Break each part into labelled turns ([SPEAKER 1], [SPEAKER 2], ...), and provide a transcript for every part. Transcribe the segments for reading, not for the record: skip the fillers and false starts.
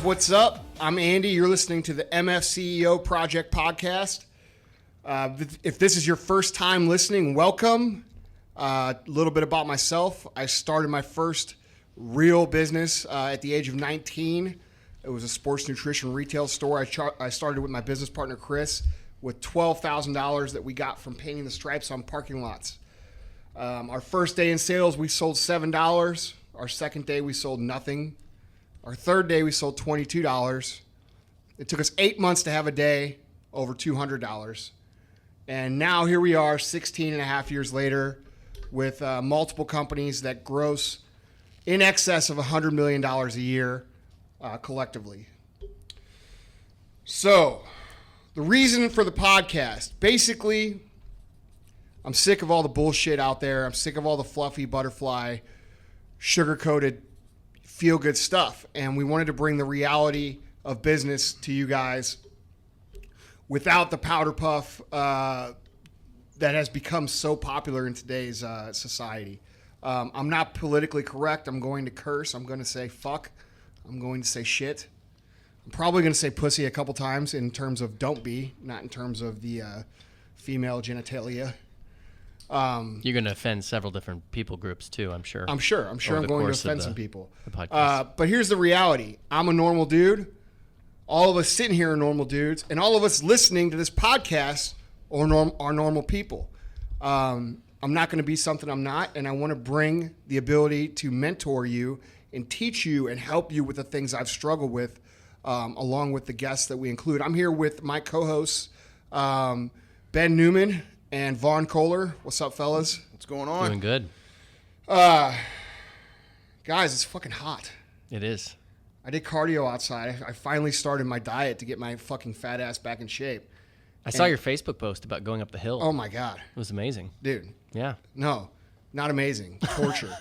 [SPEAKER 1] what's up? I'm Andy. You're listening to the MFCEO Project Podcast. If this is your first time listening, welcome. A little bit about myself. I started my first real business at the age of 19. It was a sports nutrition retail store. I started with my business partner, Chris, with $12,000 that we got from painting the stripes on parking lots. Our first day in sales, we sold $7. Our second day, we sold nothing. Our third day, we sold $22. It took us 8 months to have a day over $200. And now here we are 16 and a half years later with multiple companies that gross in excess of $100 million a year collectively. So the reason for the podcast, basically, I'm sick of all the bullshit out there. I'm sick of all the fluffy butterfly, sugar-coated feel-good stuff. And we wanted to bring the reality of business to you guys without the powder puff that has become so popular in today's society. I'm not politically correct. I'm going to curse. I'm going to say fuck. I'm going to say shit. I'm probably going to say pussy a couple times in terms of don't be, not in terms of the female genitalia.
[SPEAKER 2] You're going to offend several different people groups too, I'm sure. I'm
[SPEAKER 1] going to offend some people.
[SPEAKER 2] But
[SPEAKER 1] here's the reality. I'm a normal dude. All of us sitting here are normal dudes. And all of us listening to this podcast are normal people. I'm not going to be something I'm not. And I want to bring the ability to mentor you and teach you and help you with the things I've struggled with, along with the guests that we include. I'm here with my co-hosts, Ben Newman and Vaughn Kohler. What's up, fellas?
[SPEAKER 3] What's going on?
[SPEAKER 2] Doing good.
[SPEAKER 1] Guys, it's fucking hot.
[SPEAKER 2] It is.
[SPEAKER 1] I did cardio outside. I finally started my diet to get my fucking fat ass back in shape.
[SPEAKER 2] I saw your Facebook post about going up the hill.
[SPEAKER 1] Oh, my God.
[SPEAKER 2] It was amazing.
[SPEAKER 1] Dude.
[SPEAKER 2] Yeah.
[SPEAKER 1] No, not amazing. Torture.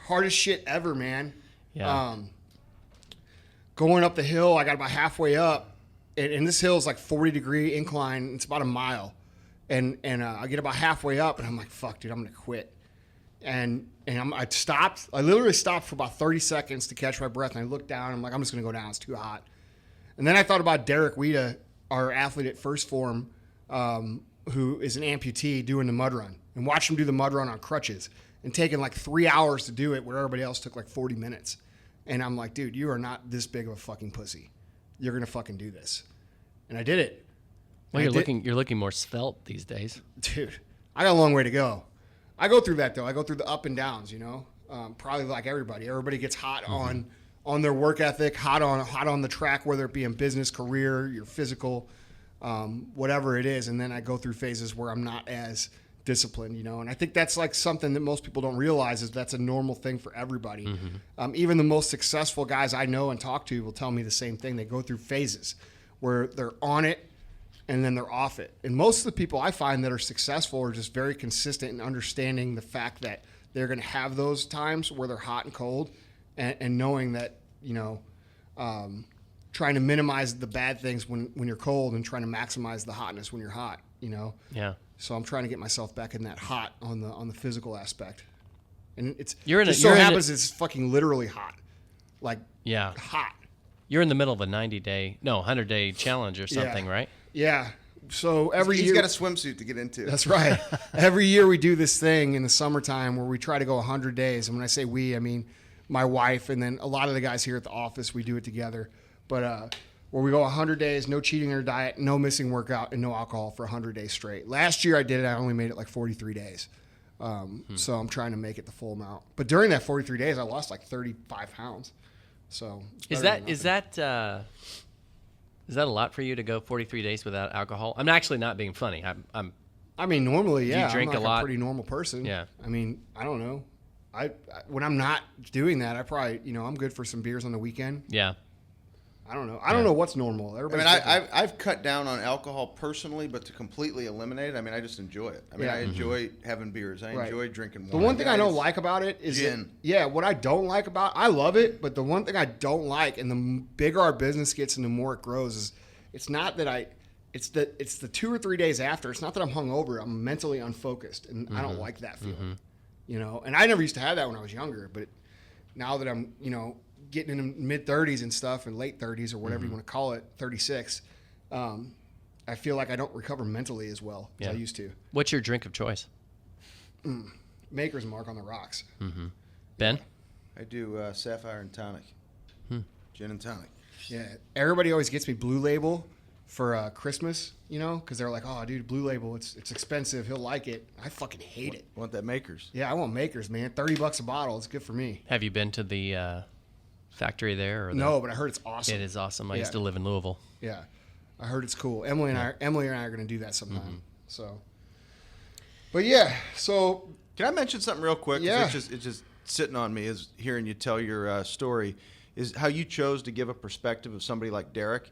[SPEAKER 1] Hardest shit ever, man.
[SPEAKER 2] Yeah.
[SPEAKER 1] Going up the hill, I got about halfway up, and this hill is like 40-degree incline. It's about a mile. And I get about halfway up, and I'm like, fuck, dude, I'm going to quit. And I stopped. I literally stopped for about 30 seconds to catch my breath, and I looked down, and I'm like, I'm just going to go down. It's too hot. And then I thought about Derek Weida, our athlete at First Form, who is an amputee doing the mud run, and watched him do the mud run on crutches and taking like 3 hours to do it where everybody else took like 40 minutes. And I'm like, dude, you are not this big of a fucking pussy. You're going to fucking do this. And I did it.
[SPEAKER 2] Well, you're looking more svelte these days.
[SPEAKER 1] Dude, I got a long way to go. I go through that, though. I go through the up and downs, you know, probably like everybody. Everybody gets hot on their work ethic, hot on the track, whether it be in business, career, your physical, whatever it is. And then I go through phases where I'm not as disciplined, you know. And I think that's like something that most people don't realize is that's a normal thing for everybody. Mm-hmm. Even the most successful guys I know and talk to will tell me the same thing. They go through phases where they're on it and then they're off it. And most of the people I find that are successful are just very consistent in understanding the fact that they're going to have those times where they're hot and cold, and knowing that, you know, trying to minimize the bad things when you're cold and trying to maximize the hotness when you're hot, you know?
[SPEAKER 2] Yeah.
[SPEAKER 1] So I'm trying to get myself back in that hot on the physical aspect. And it's it's fucking literally hot. Like,
[SPEAKER 2] yeah,
[SPEAKER 1] hot.
[SPEAKER 2] You're in the middle of a 100-day challenge or something, right?
[SPEAKER 1] Yeah. So every year
[SPEAKER 3] he's got a swimsuit to get into.
[SPEAKER 1] That's right. Every year we do this thing in the summertime where we try to go 100 days. And when I say we, I mean my wife and then a lot of the guys here at the office, we do it together. But where we go 100 days, no cheating in our diet, no missing workout, and no alcohol for 100 days straight. Last year I did it. I only made it like 43 days. So I'm trying to make it the full amount. But during that 43 days, I lost like 35 pounds. So
[SPEAKER 2] is that a lot for you to go 43 days without alcohol? I'm actually not being funny.
[SPEAKER 1] I mean, normally, yeah.
[SPEAKER 2] You drink
[SPEAKER 1] I'm like
[SPEAKER 2] a lot.
[SPEAKER 1] A pretty normal person.
[SPEAKER 2] Yeah.
[SPEAKER 1] I mean, I don't know. I when I'm not doing that, I probably, you know, I'm good for some beers on the weekend.
[SPEAKER 2] Yeah.
[SPEAKER 1] I don't know. I don't know what's normal.
[SPEAKER 3] I've cut down on alcohol personally, but to completely eliminate it, I mean, I just enjoy it. I mean, I enjoy having beers. I enjoy drinking wine.
[SPEAKER 1] The one thing I don't like about it is
[SPEAKER 3] gin.
[SPEAKER 1] What I don't like about I love it, but the one thing I don't like, and the bigger our business gets and the more it grows, is it's not that it's the 2 or 3 days after. It's not that I'm hungover. I'm mentally unfocused, and I don't like that feeling. You know, and I never used to have that when I was younger, but now that I'm, you know, getting in mid-30s and stuff and late 30s or whatever you want to call it, 36, I feel like I don't recover mentally as well as I used to.
[SPEAKER 2] What's your drink of choice?
[SPEAKER 1] Maker's Mark on the rocks.
[SPEAKER 2] Mm-hmm. Ben?
[SPEAKER 3] I do Sapphire and Tonic. Gin and tonic.
[SPEAKER 1] Yeah. Everybody always gets me Blue Label for Christmas, you know, because they're like, oh, dude, Blue Label, it's expensive. He'll like it. I fucking hate it.
[SPEAKER 3] Want that Maker's?
[SPEAKER 1] Yeah, I want Maker's, man. $30 a bottle. It's good for me.
[SPEAKER 2] Have you been to the factory there? Or
[SPEAKER 1] No, but I heard it's awesome.
[SPEAKER 2] It is awesome. I used to live in Louisville.
[SPEAKER 1] Yeah. I heard it's cool. Emily and I are going to do that sometime. So, but yeah, so.
[SPEAKER 3] Can I mention something real quick?
[SPEAKER 1] Yeah.
[SPEAKER 3] It's just sitting on me is hearing you tell your story, is how you chose to give a perspective of somebody like Derek.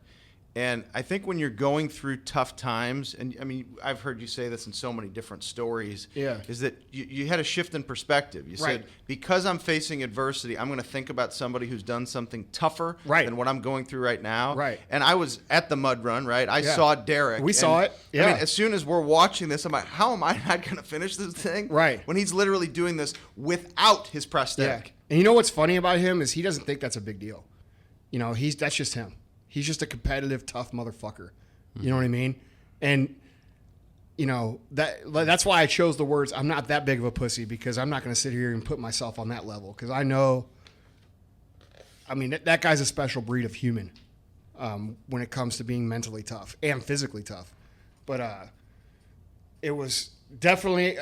[SPEAKER 3] And I think when you're going through tough times, and I mean, I've heard you say this in so many different stories, is that you had a shift in perspective. You said, because I'm facing adversity, I'm going to think about somebody who's done something tougher than what I'm going through right now.
[SPEAKER 1] Right.
[SPEAKER 3] And I was at the mud run, right? I saw Derek.
[SPEAKER 1] We saw it. Yeah.
[SPEAKER 3] I mean, as soon as we're watching this, I'm like, how am I not going to finish this thing?
[SPEAKER 1] Right.
[SPEAKER 3] When he's literally doing this without his prosthetic.
[SPEAKER 1] Yeah. And you know what's funny about him is he doesn't think that's a big deal. You know, that's just him. He's just a competitive, tough motherfucker. You know what I mean? And, you know, that's why I chose the words, I'm not that big of a pussy, because I'm not going to sit here and put myself on that level. Because I know, I mean, that guy's a special breed of human when it comes to being mentally tough and physically tough. But it was definitely,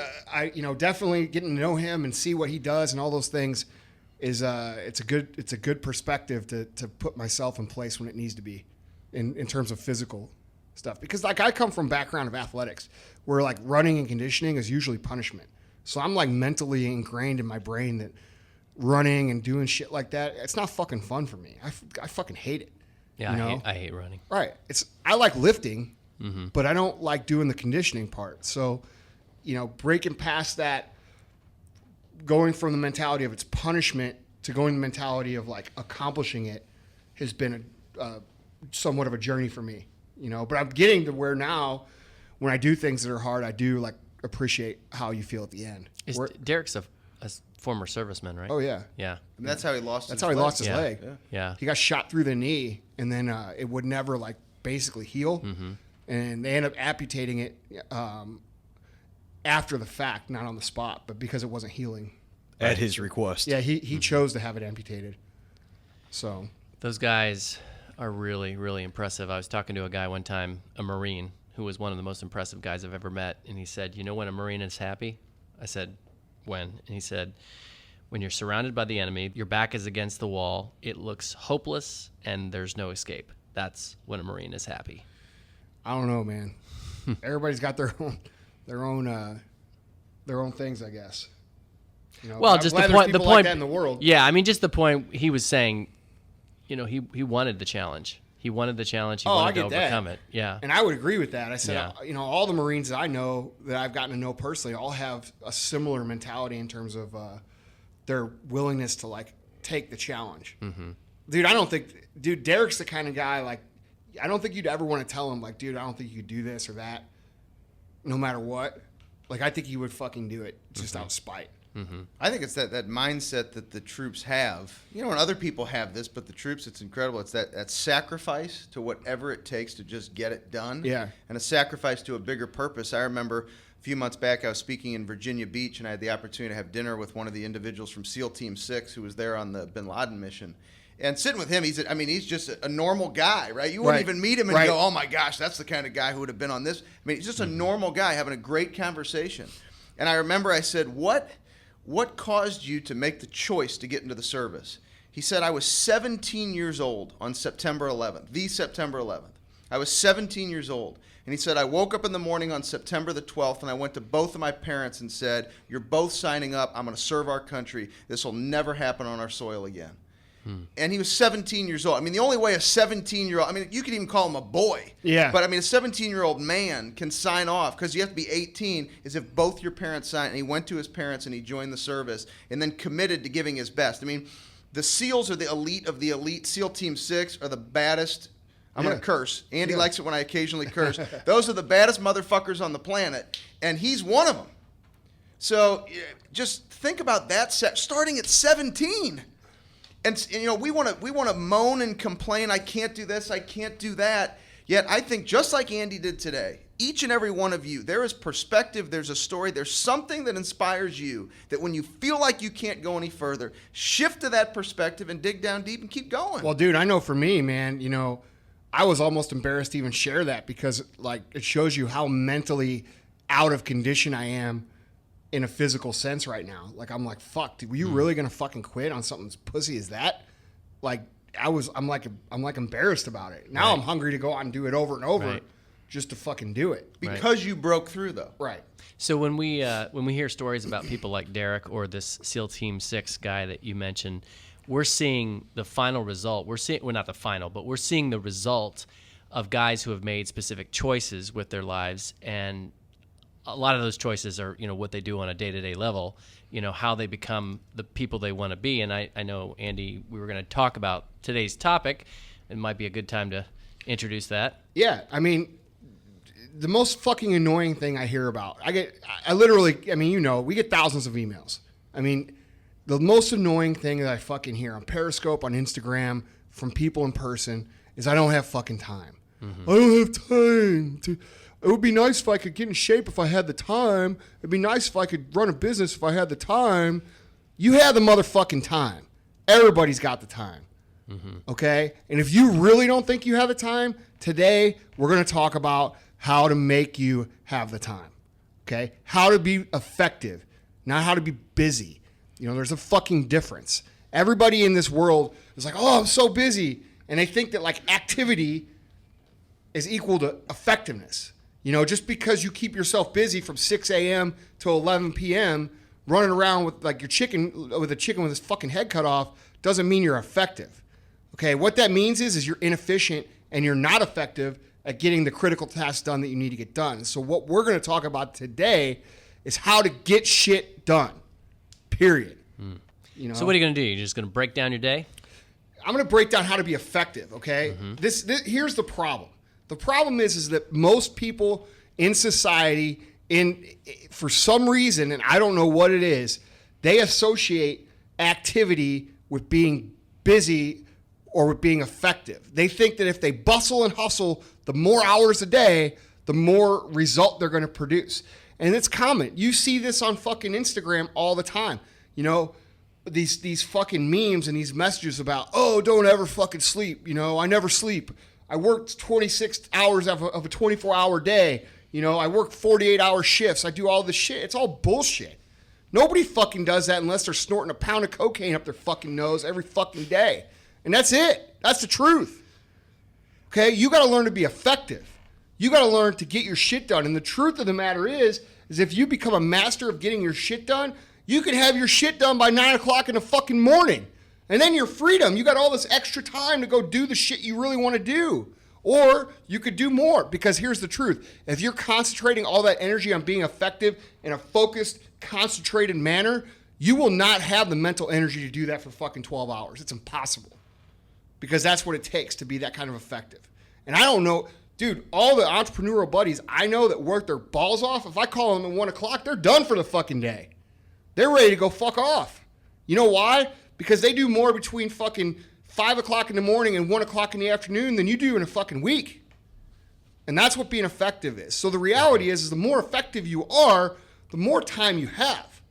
[SPEAKER 1] definitely getting to know him and see what he does and all those things is it's a good perspective to put myself in place when it needs to be in terms of physical stuff. Because like I come from background of athletics where like running and conditioning is usually punishment. So I'm like mentally ingrained in my brain that running and doing shit like that, it's not fucking fun for me. I fucking hate it.
[SPEAKER 2] Yeah,
[SPEAKER 1] you know?
[SPEAKER 2] I hate running.
[SPEAKER 1] Right. I like lifting, but I don't like doing the conditioning part. So, you know, breaking past that, going from the mentality of it's punishment to going to the mentality of like accomplishing it has been somewhat of a journey for me, you know, but I'm getting to where now when I do things that are hard, I do like appreciate how you feel at the end.
[SPEAKER 2] Derek's a former serviceman, right?
[SPEAKER 1] Oh yeah.
[SPEAKER 2] Yeah.
[SPEAKER 3] And that's how he lost
[SPEAKER 1] That's
[SPEAKER 3] his
[SPEAKER 1] how he
[SPEAKER 3] leg.
[SPEAKER 1] lost his leg.
[SPEAKER 2] Yeah.
[SPEAKER 1] He got shot through the knee and then it would never like basically heal. And they ended up amputating it after the fact, not on the spot, but because it wasn't healing.
[SPEAKER 4] At his request.
[SPEAKER 1] Yeah, he chose to have it amputated. So
[SPEAKER 2] those guys are really, really impressive. I was talking to a guy one time, a Marine, who was one of the most impressive guys I've ever met. And he said, you know when a Marine is happy? I said, when? And he said, when you're surrounded by the enemy, your back is against the wall, it looks hopeless, and there's no escape. That's when a Marine is happy.
[SPEAKER 1] I don't know, man. Everybody's got their own things, I guess. You know,
[SPEAKER 2] well, just the point
[SPEAKER 1] like that in the world.
[SPEAKER 2] Yeah, I mean, just the point he was saying. You know, he wanted the challenge. He wanted the challenge. He wanted to overcome it. Yeah,
[SPEAKER 1] and I would agree with that. I said, you know, all the Marines that I know that I've gotten to know personally all have a similar mentality in terms of their willingness to like take the challenge. Dude, Derek's the kind of guy like. I don't think you'd ever want to tell him like, dude, I don't think you could do this or that, no matter what. Like, I think he would fucking do it just out of spite.
[SPEAKER 3] I think it's that mindset that the troops have. You know, and other people have this, but the troops, it's incredible. It's that sacrifice to whatever it takes to just get it done.
[SPEAKER 1] Yeah.
[SPEAKER 3] And a sacrifice to a bigger purpose. I remember a few months back I was speaking in Virginia Beach, and I had the opportunity to have dinner with one of the individuals from SEAL Team 6 who was there on the Bin Laden mission. And sitting with him, he's just a normal guy, right? You wouldn't even meet him and go, oh my gosh, that's the kind of guy who would have been on this. I mean, he's just a normal guy having a great conversation. And I remember I said, what caused you to make the choice to get into the service? He said, I was 17 years old on September 11th, the September 11th. I was 17 years old. And he said, I woke up in the morning on September the 12th, and I went to both of my parents and said, you're both signing up. I'm going to serve our country. This will never happen on our soil again. And he was 17 years old. I mean, the only way a 17-year-old, I mean, you could even call him a boy.
[SPEAKER 1] Yeah.
[SPEAKER 3] But, I mean, a 17-year-old man can sign off, because you have to be 18, is if both your parents sign. And he went to his parents and he joined the service and then committed to giving his best. I mean, the SEALs are the elite of the elite. SEAL Team 6 are the baddest. I'm going to curse. Andy likes it when I occasionally curse. Those are the baddest motherfuckers on the planet, and he's one of them. So just think about that, starting at 17. And you know, we want to moan and complain. I can't do this. I can't do that. Yet I think just like Andy did today, each and every one of you, there is perspective. There's a story. There's something that inspires you that when you feel like you can't go any further, shift to that perspective and dig down deep and keep going.
[SPEAKER 1] Well, dude, I know for me, man, you know, I was almost embarrassed to even share that because, like, it shows you how mentally out of condition I am in a physical sense right now. Like, I'm like, fuck, dude, were you really gonna fucking quit on something as pussy as that? Like, I'm like embarrassed about it. Now I'm hungry to go out and do it over and over just to fucking do it.
[SPEAKER 3] Because you broke through, though.
[SPEAKER 1] Right.
[SPEAKER 2] So when we hear stories about people like Derek or this SEAL Team 6 guy that you mentioned, we're seeing the final result. We're not the final, but we're seeing the result of guys who have made specific choices with their lives, and a lot of those choices are, you know, what they do on a day-to-day level, you know, how they become the people they want to be. And I know, Andy, we were going to talk about today's topic. It might be a good time to introduce that.
[SPEAKER 1] Yeah, I mean, the most fucking annoying thing I hear about, I literally, I mean, you know, we get thousands of emails. I mean, the most annoying thing that I fucking hear on Periscope, on Instagram, from people in person is I don't have fucking time. Mm-hmm. I don't have time to... It would be nice if I could get in shape if I had the time. It'd be nice if I could run a business if I had the time. You have the motherfucking time. Everybody's got the time. Mm-hmm. Okay? And if you really don't think you have the time, today we're going to talk about how to make you have the time. Okay? How to be effective, not how to be busy. You know, there's a fucking difference. Everybody in this world is like, oh, I'm so busy. And they think that, like, activity is equal to effectiveness. You know, just because you keep yourself busy from 6 a.m. to 11 p.m. running around with like a chicken with his fucking head cut off doesn't mean you're effective. Okay, what that means is you're inefficient and you're not effective at getting the critical tasks done that you need to get done. So what we're going to talk about today is how to get shit done. Period. You know.
[SPEAKER 2] So what are you going to do? You're just going to break down your day?
[SPEAKER 1] I'm going to break down how to be effective. Okay. Mm-hmm. This here's the problem. The problem is that most people in society, for some reason, and I don't know what it is, they associate activity with being busy or with being effective. They think that if they bustle and hustle the more hours a day, the more result they're going to produce. And it's common. You see this on fucking Instagram all the time. You know, these fucking memes and these messages about, oh, don't ever fucking sleep. You know, I never sleep. I worked 26 hours of a 24-hour day. You know, I work 48-hour shifts. I do all this shit. It's all bullshit. Nobody fucking does that unless they're snorting a pound of cocaine up their fucking nose every fucking day. And that's it. That's the truth. Okay? You got to learn to be effective. You got to learn to get your shit done. And the truth of the matter is if you become a master of getting your shit done, you can have your shit done by 9 o'clock in the fucking morning. And then your freedom, you got all this extra time to go do the shit you really want to do. Or you could do more, because here's the truth. If you're concentrating all that energy on being effective in a focused, concentrated manner, you will not have the mental energy to do that for fucking 12 hours. It's impossible. Because that's what it takes to be that kind of effective. And I don't know, dude, all the entrepreneurial buddies I know that work their balls off, if I call them at 1 o'clock, they're done for the fucking day. They're ready to go fuck off. You know why? Because they do more between fucking 5 o'clock in the morning and 1 o'clock in the afternoon than you do in a fucking week. And that's what being effective is. So the reality is the more effective you are, the more time you have.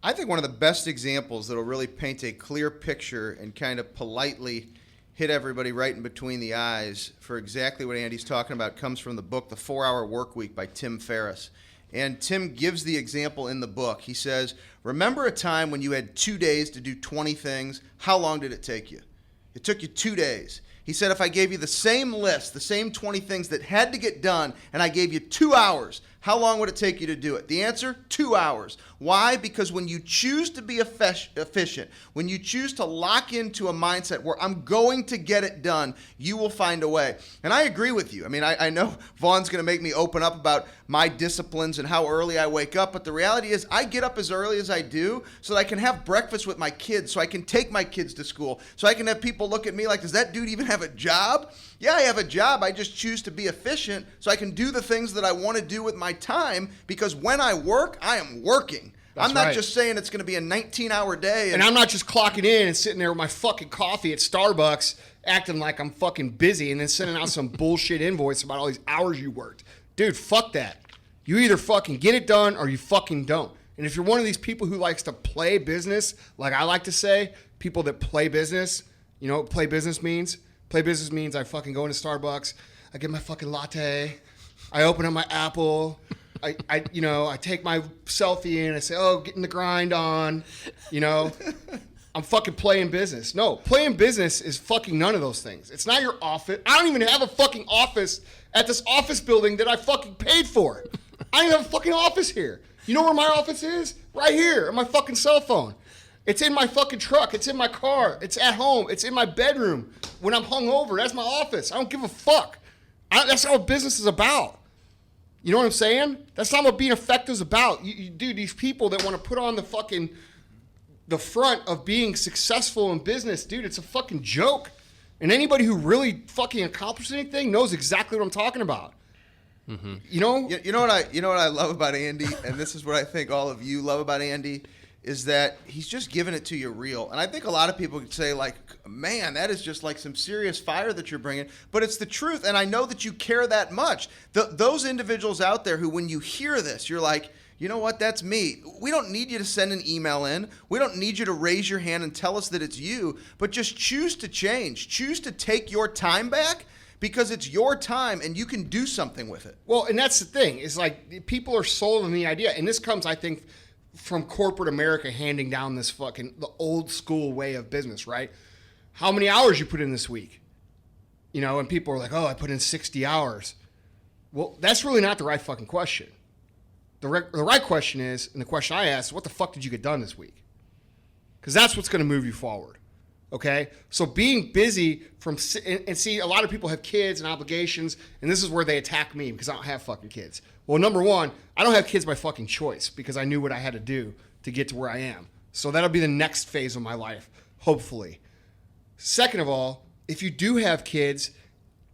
[SPEAKER 3] I think one of the best examples that will really paint a clear picture and kind of politely hit everybody right in between the eyes for exactly what Andy's talking about comes from the book, The 4-Hour Workweek by Tim Ferriss. And Tim gives the example in the book. He says, remember a time when you had 2 days to do 20 things? How long did it take you? It took you 2 days. He said, if I gave you the same list, the same 20 things that had to get done, and I gave you 2 hours, how long would it take you to do it? The answer, 2 hours. Why? Because when you choose to be efficient, when you choose to lock into a mindset where I'm going to get it done, you will find a way. And I agree with you. I mean, I know Vaughn's going to make me open up about my disciplines and how early I wake up, but the reality is I get up as early as I do so that I can have breakfast with my kids, so I can take my kids to school, so I can have people look at me like, does that dude even have a job? Yeah, I have a job. I just choose to be efficient so I can do the things that I want to do with my time, because when I work, I am working. I'm not
[SPEAKER 1] right.
[SPEAKER 3] just saying it's going to be a 19-hour day.
[SPEAKER 1] And I'm not just clocking in and sitting there with my fucking coffee at Starbucks acting like I'm fucking busy and then sending out some bullshit invoice about all these hours you worked. Dude, fuck that. You either fucking get it done or you fucking don't. And if you're one of these people who likes to play business, like I like to say, people that play business, you know what play business means? Play business means I fucking go into Starbucks, I get my fucking latte, I open up my Apple, I take my selfie and I say, oh, getting the grind on, you know. I'm fucking playing business. No, playing business is fucking none of those things. It's not your office. I don't even have a fucking office at this office building that I fucking paid for. I don't even have a fucking office here. You know where my office is? Right here on my fucking cell phone. It's in my fucking truck. It's in my car. It's at home. It's in my bedroom. When I'm hungover, that's my office. I don't give a fuck. That's not what business is about. You know what I'm saying? That's not what being effective is about. Dude, these people that want to put on the front of being successful in business, dude, it's a fucking joke. And anybody who really fucking accomplishes anything knows exactly what I'm talking about. Mm-hmm. You know?
[SPEAKER 3] You know what I love about Andy, and this is what I think all of you love about Andy, is that he's just giving it to you real. And I think a lot of people could say, like, man, that is just like some serious fire that you're bringing. But it's the truth, and I know that you care that much. Those individuals out there who, when you hear this, you're like, you know what, that's me. We don't need you to send an email in. We don't need you to raise your hand and tell us that it's you. But just choose to change. Choose to take your time back, because it's your time and you can do something with it.
[SPEAKER 1] Well, and that's the thing. Is like people are sold on the idea. And this comes, I think, from corporate America handing down this fucking the old school way of business, right? How many hours you put in this week? You know, and people are like, oh, I put in 60 hours. Well, that's really not the right fucking question. The right question is, and the question I asked, what the fuck did you get done this week? Because that's what's going to move you forward. Okay? So being busy and see, a lot of people have kids and obligations, and this is where they attack me because I don't have fucking kids. Well, number one, I don't have kids by fucking choice because I knew what I had to do to get to where I am. So that'll be the next phase of my life, hopefully. Second of all, if you do have kids,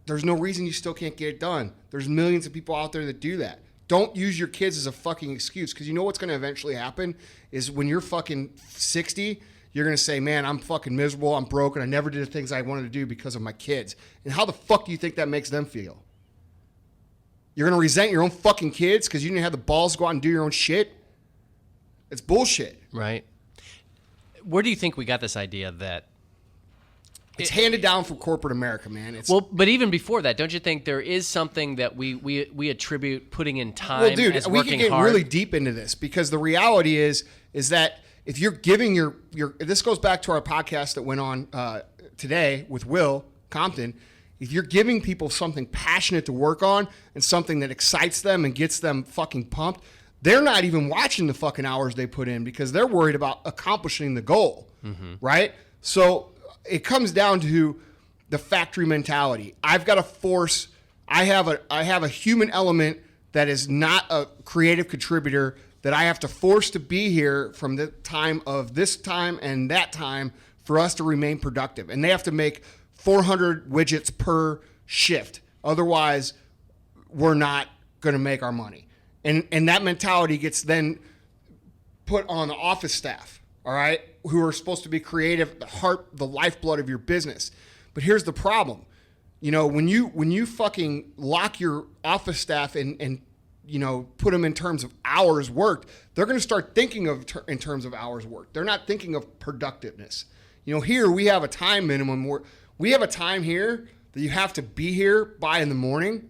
[SPEAKER 1] there's no reason you still can't get it done. There's millions of people out there that do that. Don't use your kids as a fucking excuse, because you know what's going to eventually happen is when you're fucking 60, you're going to say, man, I'm fucking miserable, I'm broken, I never did the things I wanted to do because of my kids. And how the fuck do you think that makes them feel? You're going to resent your own fucking kids because you didn't have the balls to go out and do your own shit? It's bullshit.
[SPEAKER 2] Right. Where do you think we got this idea that...
[SPEAKER 1] It's handed down from corporate America, man.
[SPEAKER 2] But even before that, don't you think there is something that we attribute putting in time
[SPEAKER 1] well, dude,
[SPEAKER 2] as
[SPEAKER 1] we
[SPEAKER 2] working
[SPEAKER 1] can get
[SPEAKER 2] hard?
[SPEAKER 1] really deep into this, because the reality is that if you're giving your this goes back to our podcast that went on today with Will Compton. If you're giving people something passionate to work on and something that excites them and gets them fucking pumped, they're not even watching the fucking hours they put in because they're worried about accomplishing the goal, right? So it comes down to the factory mentality. I've got to force. I have a human element that is not a creative contributor that I have to force to be here from the time of this time and that time for us to remain productive. And they have to make 400 widgets per shift. Otherwise, we're not going to make our money. And that mentality gets then put on the office staff, all right, who are supposed to be creative, the heart, the lifeblood of your business. But here's the problem. You know, when you fucking lock your office staff and you know, put them in terms of hours worked, they're going to start thinking of in terms of hours worked. They're not thinking of productiveness. You know, here we have a time minimum. We have a time here that you have to be here by in the morning,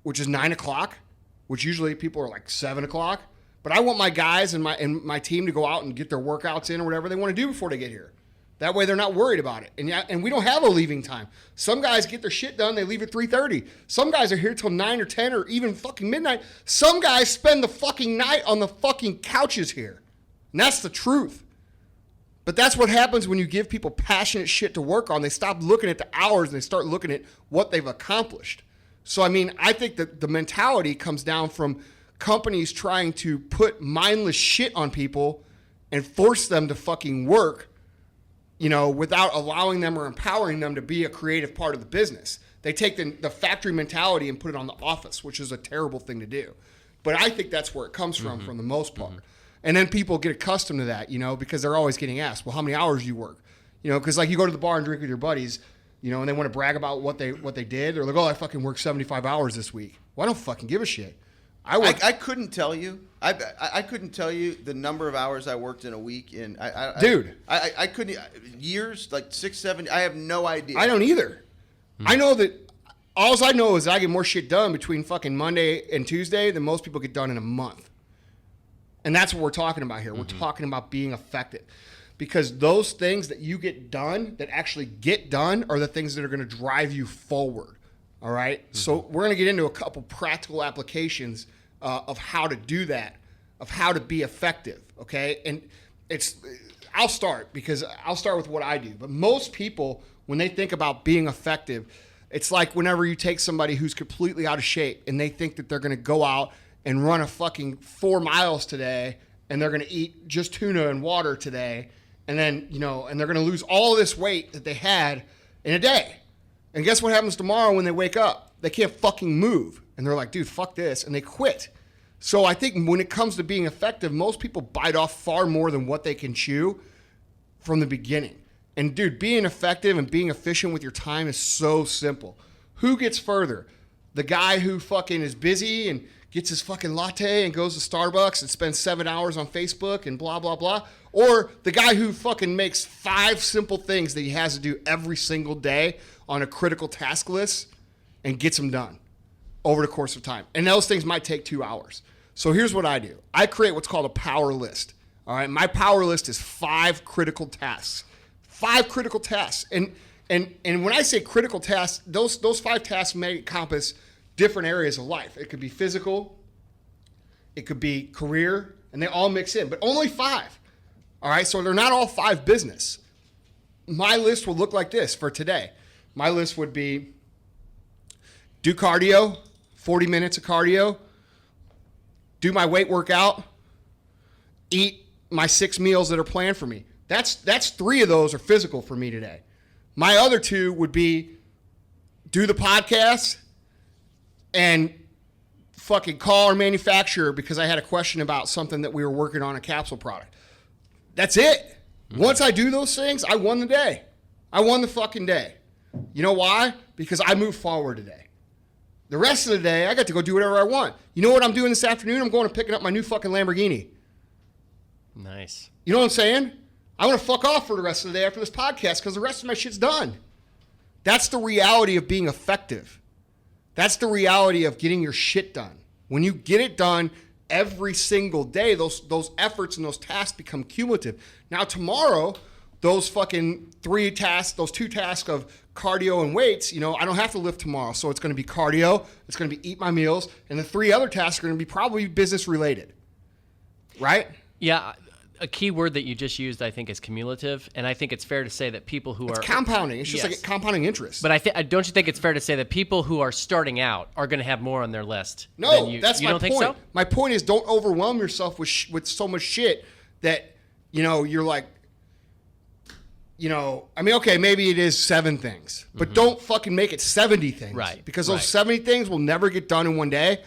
[SPEAKER 1] which is 9 o'clock, which usually people are like 7 o'clock. But I want my guys and my team to go out and get their workouts in or whatever they want to do before they get here. That way they're not worried about it. And we don't have a leaving time. Some guys get their shit done, they leave at 3:30. Some guys are here till 9 or 10 or even fucking midnight. Some guys spend the fucking night on the fucking couches here. And that's the truth. But that's what happens when you give people passionate shit to work on. They stop looking at the hours and they start looking at what they've accomplished. So, I mean, I think that the mentality comes down from companies trying to put mindless shit on people and force them to fucking work, you know, without allowing them or empowering them to be a creative part of the business. They take the factory mentality and put it on the office, which is a terrible thing to do. But I think that's where it comes from the most part. And then people get accustomed to that, because they're always getting asked, well, how many hours do you work? Because like you go to the bar and drink with your buddies, and they want to brag about what they did. They're like, oh, I fucking worked 75 hours this week. Well, I don't fucking give a shit.
[SPEAKER 3] I couldn't tell you. I couldn't tell you the number of hours I worked in a week. I couldn't. Years, like 6, 7. I have no idea.
[SPEAKER 1] I don't either. I know that all I know is I get more shit done between fucking Monday and Tuesday than most people get done in a month. And that's what we're talking about here. We're talking about being effective. Because those things that you get done, that actually get done, are the things that are going to drive you forward. All right? So we're going to get into a couple practical applications of how to do that, of how to be effective, okay? And I'll start with what I do. But most people, when they think about being effective, it's like whenever you take somebody who's completely out of shape and they think that they're going to go out and run a fucking 4 miles today and they're going to eat just tuna and water today and then, and they're going to lose all this weight that they had in a day. And guess what happens tomorrow when they wake up? They can't fucking move. And they're like, dude, fuck this. And they quit. So I think when it comes to being effective, most people bite off far more than what they can chew from the beginning. And dude, being effective and being efficient with your time is so simple. Who gets further? The guy who fucking is busy and gets his fucking latte and goes to Starbucks and spends 7 hours on Facebook and blah, blah, blah. Or the guy who fucking makes 5 simple things that he has to do every single day on a critical task list and gets them done over the course of time. And those things might take 2 hours. So here's what I do. I create what's called a power list. All right. My power list is 5 critical tasks. 5 critical tasks. And when I say critical tasks, those 5 tasks may encompass different areas of life. It could be physical, it could be career, and they all mix in, but only 5. All right, so they're not all 5 business. My list will look like this for today. My list would be do cardio, 40 minutes of cardio, do my weight workout, eat my 6 meals that are planned for me. That's 3 of those are physical for me today. My other 2 would be do the podcast and fucking call our manufacturer because I had a question about something that we were working on, a capsule product. That's it. Once I do those things, I won the day. I won the fucking day. You know why? Because I moved forward today. The rest of the day, I got to go do whatever I want. You know what I'm doing this afternoon? I'm going and picking up my new fucking Lamborghini.
[SPEAKER 2] Nice.
[SPEAKER 1] You know what I'm saying? I'm going to fuck off for the rest of the day after this podcast because the rest of my shit's done. That's the reality of being effective. That's the reality of getting your shit done. When you get it done every single day, those efforts and those tasks become cumulative. Now tomorrow, those fucking 3 tasks, those 2 tasks of cardio and weights, I don't have to lift tomorrow. So it's going to be cardio, it's going to be eat my meals, and the 3 other tasks are going to be probably business related. Right?
[SPEAKER 2] Yeah. A key word that you just used, I think, is cumulative, and I think it's fair to say that people who
[SPEAKER 1] it's compounding. It's just like compounding interest.
[SPEAKER 2] But don't you think it's fair to say that people who are starting out are going to have more on their list?
[SPEAKER 1] No,
[SPEAKER 2] than you.
[SPEAKER 1] That's
[SPEAKER 2] you
[SPEAKER 1] my
[SPEAKER 2] don't
[SPEAKER 1] point.
[SPEAKER 2] Think so?
[SPEAKER 1] My point is, don't overwhelm yourself with so much shit that you're like, okay, maybe it is 7 things, but don't fucking make it 70 things,
[SPEAKER 2] right?
[SPEAKER 1] Because those 70 things will never get done in one day,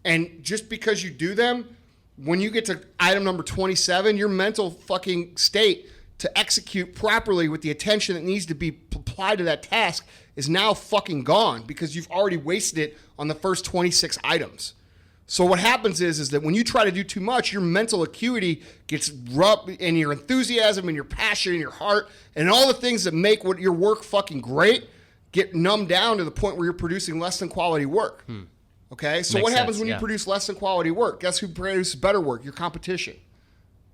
[SPEAKER 1] and just because you do them. When you get to item number 27, your mental fucking state to execute properly with the attention that needs to be applied to that task is now fucking gone because you've already wasted it on the first 26 items. So what happens is that when you try to do too much, your mental acuity gets rubbed, and your enthusiasm and your passion and your heart and all the things that make your work fucking great get numbed down to the point where you're producing less than quality work. Okay, so what happens when you produce less than quality work? Guess who produces better work? Your competition.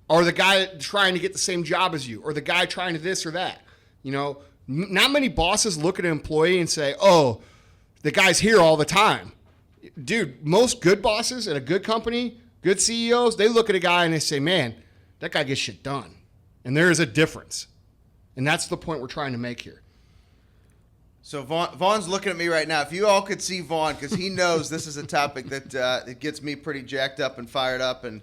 [SPEAKER 1] Or the guy trying to get the same job as you, or the guy trying to this or that. Not many bosses look at an employee and say, oh, the guy's here all the time. Dude, most good bosses at a good company, good CEOs, they look at a guy and they say, man, that guy gets shit done. And there is a difference. And that's the point we're trying to make here.
[SPEAKER 3] So Vaughn's looking at me right now. If you all could see Vaughn, because he knows this is a topic that it gets me pretty jacked up and fired up. And,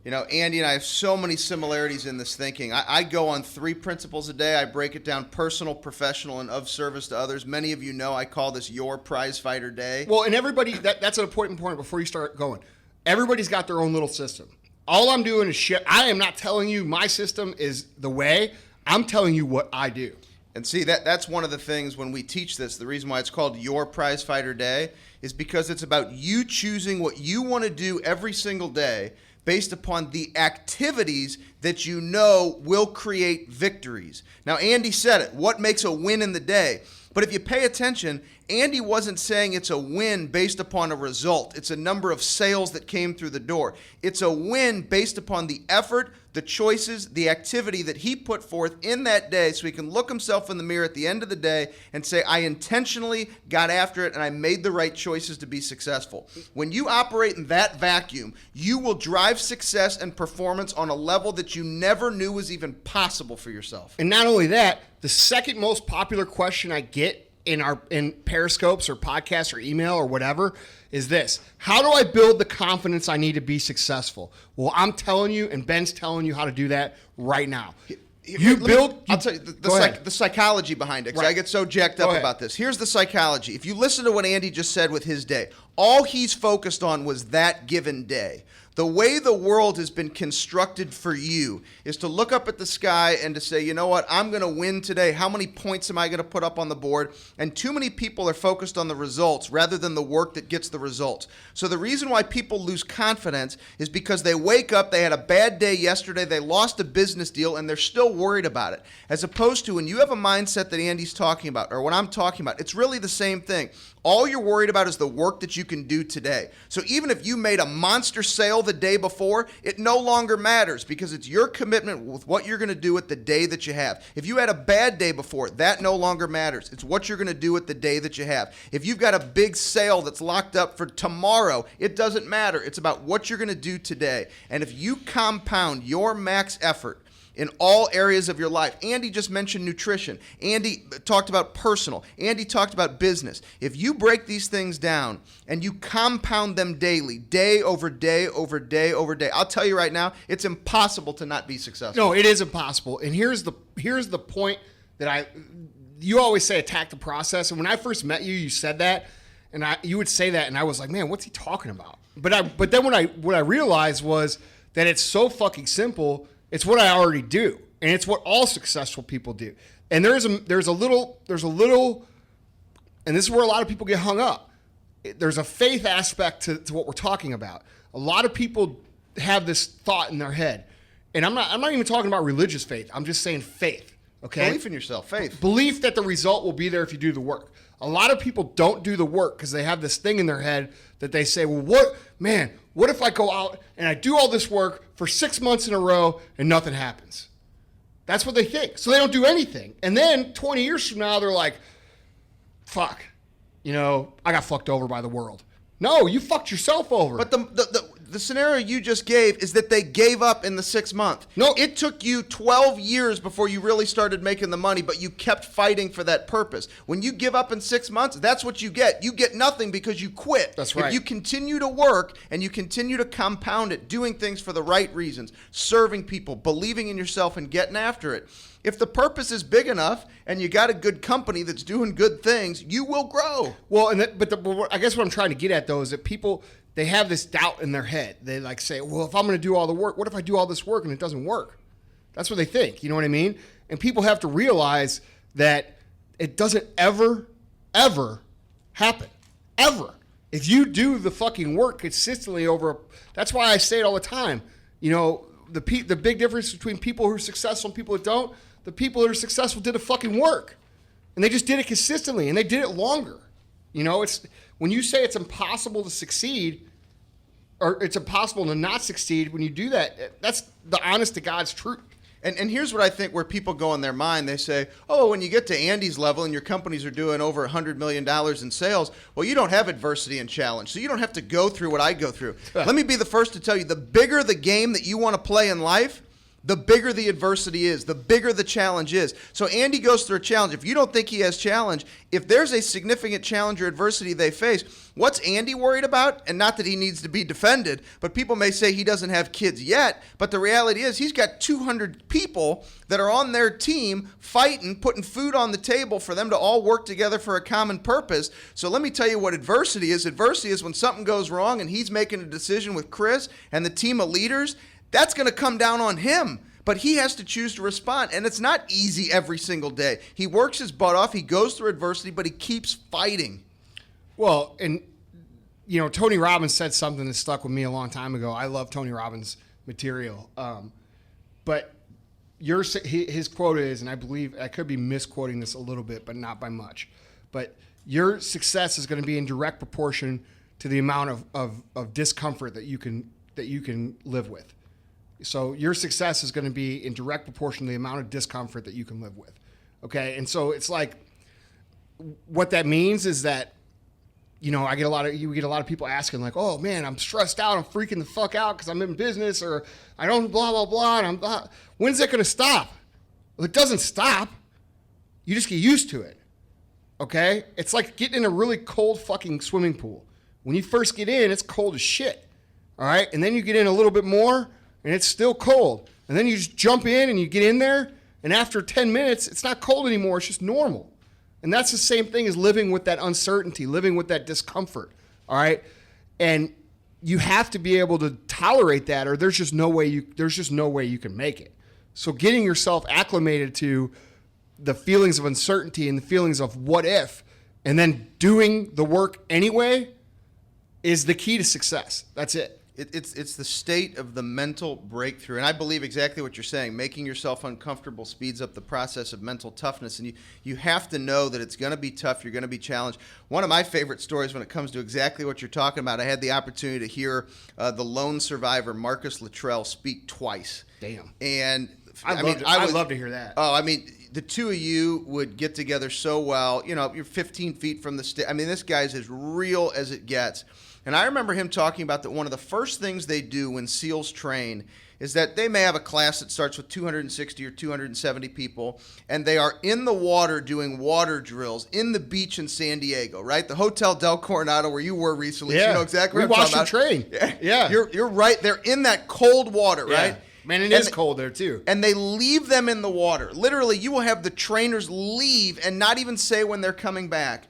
[SPEAKER 3] Andy and I have so many similarities in this thinking. I go on 3 principles a day. I break it down: personal, professional, and of service to others. Many of you know I call this your prize fighter day.
[SPEAKER 1] Well, and everybody, that's an important point before you start going. Everybody's got their own little system. All I'm doing is I am not telling you my system is the way. I'm telling you what I do.
[SPEAKER 3] And see, that's one of the things when we teach this, the reason why it's called Your Prize Fighter Day is because it's about you choosing what you want to do every single day based upon the activities that you know will create victories. Now, Andy said it. What makes a win in the day? But if you pay attention, Andy wasn't saying it's a win based upon a result. It's a number of sales that came through the door. It's a win based upon the effort, the choices, the activity that he put forth in that day so he can look himself in the mirror at the end of the day and say, I intentionally got after it and I made the right choices to be successful. When you operate in that vacuum, you will drive success and performance on a level that you never knew was even possible for yourself.
[SPEAKER 1] And not only that, the second most popular question I get in Periscopes or podcasts or email or whatever is this: how do I build the confidence I need to be successful? Well, I'm telling you, and Ben's telling you how to do that right now.
[SPEAKER 3] I'll tell you the psychology behind it, because I get so jacked up about this. Here's the psychology. If you listen to what Andy just said with his day, all he's focused on was that given day. The way the world has been constructed for you is to look up at the sky and to say, you know what, I'm going to win today. How many points am I going to put up on the board? And too many people are focused on the results rather than the work that gets the results. So the reason why people lose confidence is because they wake up, they had a bad day yesterday, they lost a business deal, and they're still worried about it. As opposed to when you have a mindset that Andy's talking about, or what I'm talking about, it's really the same thing. All you're worried about is the work that you can do today. So even if you made a monster sale the day before, it no longer matters because it's your commitment with what you're going to do with the day that you have. If you had a bad day before, that no longer matters. It's what you're going to do with the day that you have. If you've got a big sale that's locked up for tomorrow, it doesn't matter. It's about what you're going to do today. And if you compound your max effort in all areas of your life. Andy just mentioned nutrition. Andy talked about personal. Andy talked about business. If you break these things down and you compound them daily, day over day over day over day, I'll tell you right now, it's impossible to not be successful.
[SPEAKER 1] No, it is impossible. And here's the point that you always say attack the process. And when I first met you, you said that, and you would say that, and I was like, man, what's he talking about? But then what I realized was that it's so fucking simple. It's what I already do, and it's what all successful people do. And there's a little, and this is where a lot of people get hung up. There's a faith aspect to what we're talking about. A lot of people have this thought in their head, and I'm not even talking about religious faith. I'm just saying faith. Okay,
[SPEAKER 3] belief in yourself, faith,
[SPEAKER 1] belief that the result will be there if you do the work. A lot of people don't do the work because they have this thing in their head that they say, well, what if I go out and I do all this work for 6 months in a row and nothing happens? That's what they think. So they don't do anything. And then 20 years from now, they're like, fuck, I got fucked over by the world. No, you fucked yourself over.
[SPEAKER 3] But the scenario you just gave is that they gave up in the 6 month.
[SPEAKER 1] No,
[SPEAKER 3] it took you 12 years before you really started making the money, but you kept fighting for that purpose. When you give up in 6 months, that's what you get. You get nothing because you quit.
[SPEAKER 1] That's right.
[SPEAKER 3] If you continue to work and you continue to compound it, doing things for the right reasons, serving people, believing in yourself and getting after it. If the purpose is big enough and you got a good company that's doing good things, you will grow.
[SPEAKER 1] Well, but I guess what I'm trying to get at, though, is that people, they have this doubt in their head. They like say, well, if I'm going to do all the work, what if I do all this work and it doesn't work? That's what they think. You know what I mean? And people have to realize that it doesn't ever happen. Ever. If you do the fucking work consistently that's why I say it all the time. The big difference between people who are successful and people that don't, the people that are successful did the fucking work. And they just did it consistently, and they did it longer. It's when you say it's impossible to succeed, or it's impossible to not succeed when you do that, that's the honest to God's truth.
[SPEAKER 3] And here's what I think where people go in their mind. They say, oh, when you get to Andy's level and your companies are doing over $100 million in sales, well, you don't have adversity and challenge, so you don't have to go through what I go through. Let me be the first to tell you, the bigger the game that you want to play in life, the bigger the adversity is, the bigger the challenge is. So Andy goes through a challenge. If you don't think he has challenge, if there's a significant challenge or adversity they face, what's Andy worried about? And not that he needs to be defended, but people may say he doesn't have kids yet. But the reality is he's got 200 people that are on their team fighting, putting food on the table for them to all work together for a common purpose. So let me tell you what adversity is. Adversity is when something goes wrong and he's making a decision with Chris and the team of leaders. that's going to come down on him. But he has to choose to respond, and it's not easy every single day. He works his butt off. He goes through adversity, but he keeps fighting.
[SPEAKER 1] Well, and, Tony Robbins said something that stuck with me a long time ago. I love Tony Robbins' material. But his quote is, and I believe I could be misquoting this a little bit, but not by much, but your success is going to be in direct proportion to the amount of discomfort that you can live with. So your success is going to be in direct proportion to the amount of discomfort that you can live with. Okay. And so it's like, what that means is that, you get a lot of people asking like, oh man, I'm stressed out. I'm freaking the fuck out because I'm in business, or I don't blah, blah, blah. And when's that going to stop? Well, it doesn't stop. You just get used to it. Okay. It's like getting in a really cold fucking swimming pool. When you first get in, it's cold as shit. All right. And then you get in a little bit more, and it's still cold. And then you just jump in and you get in there, and after 10 minutes, it's not cold anymore. It's just normal. And that's the same thing as living with that uncertainty, living with that discomfort. All right. And you have to be able to tolerate that, or there's just no way you can make it. So getting yourself acclimated to the feelings of uncertainty and the feelings of what if, and then doing the work anyway, is the key to success. That's it.
[SPEAKER 3] It's the state of the mental breakthrough. And I believe exactly what you're saying. Making yourself uncomfortable speeds up the process of mental toughness. And you have to know that it's going to be tough. You're going to be challenged. One of my favorite stories when it comes to exactly what you're talking about, I had the opportunity to hear the lone survivor, Marcus Luttrell, speak twice.
[SPEAKER 1] Damn.
[SPEAKER 3] And
[SPEAKER 1] I'd love to hear that.
[SPEAKER 3] Oh, I mean, the two of you would get together so well. You're 15 feet from the stage. I mean, this guy's as real as it gets. And I remember him talking about that one of the first things they do when SEALs train is that they may have a class that starts with 260 or 270 people, and they are in the water doing water drills in the beach in San Diego, right? The Hotel Del Coronado where you were recently.
[SPEAKER 1] Yeah.
[SPEAKER 3] So you know exactly what I'm talking about.
[SPEAKER 1] We watched your train. Yeah.
[SPEAKER 3] You're right. They're in that cold water, right?
[SPEAKER 1] Man, it is cold there too.
[SPEAKER 3] And they leave them in the water. Literally, you will have the trainers leave and not even say when they're coming back.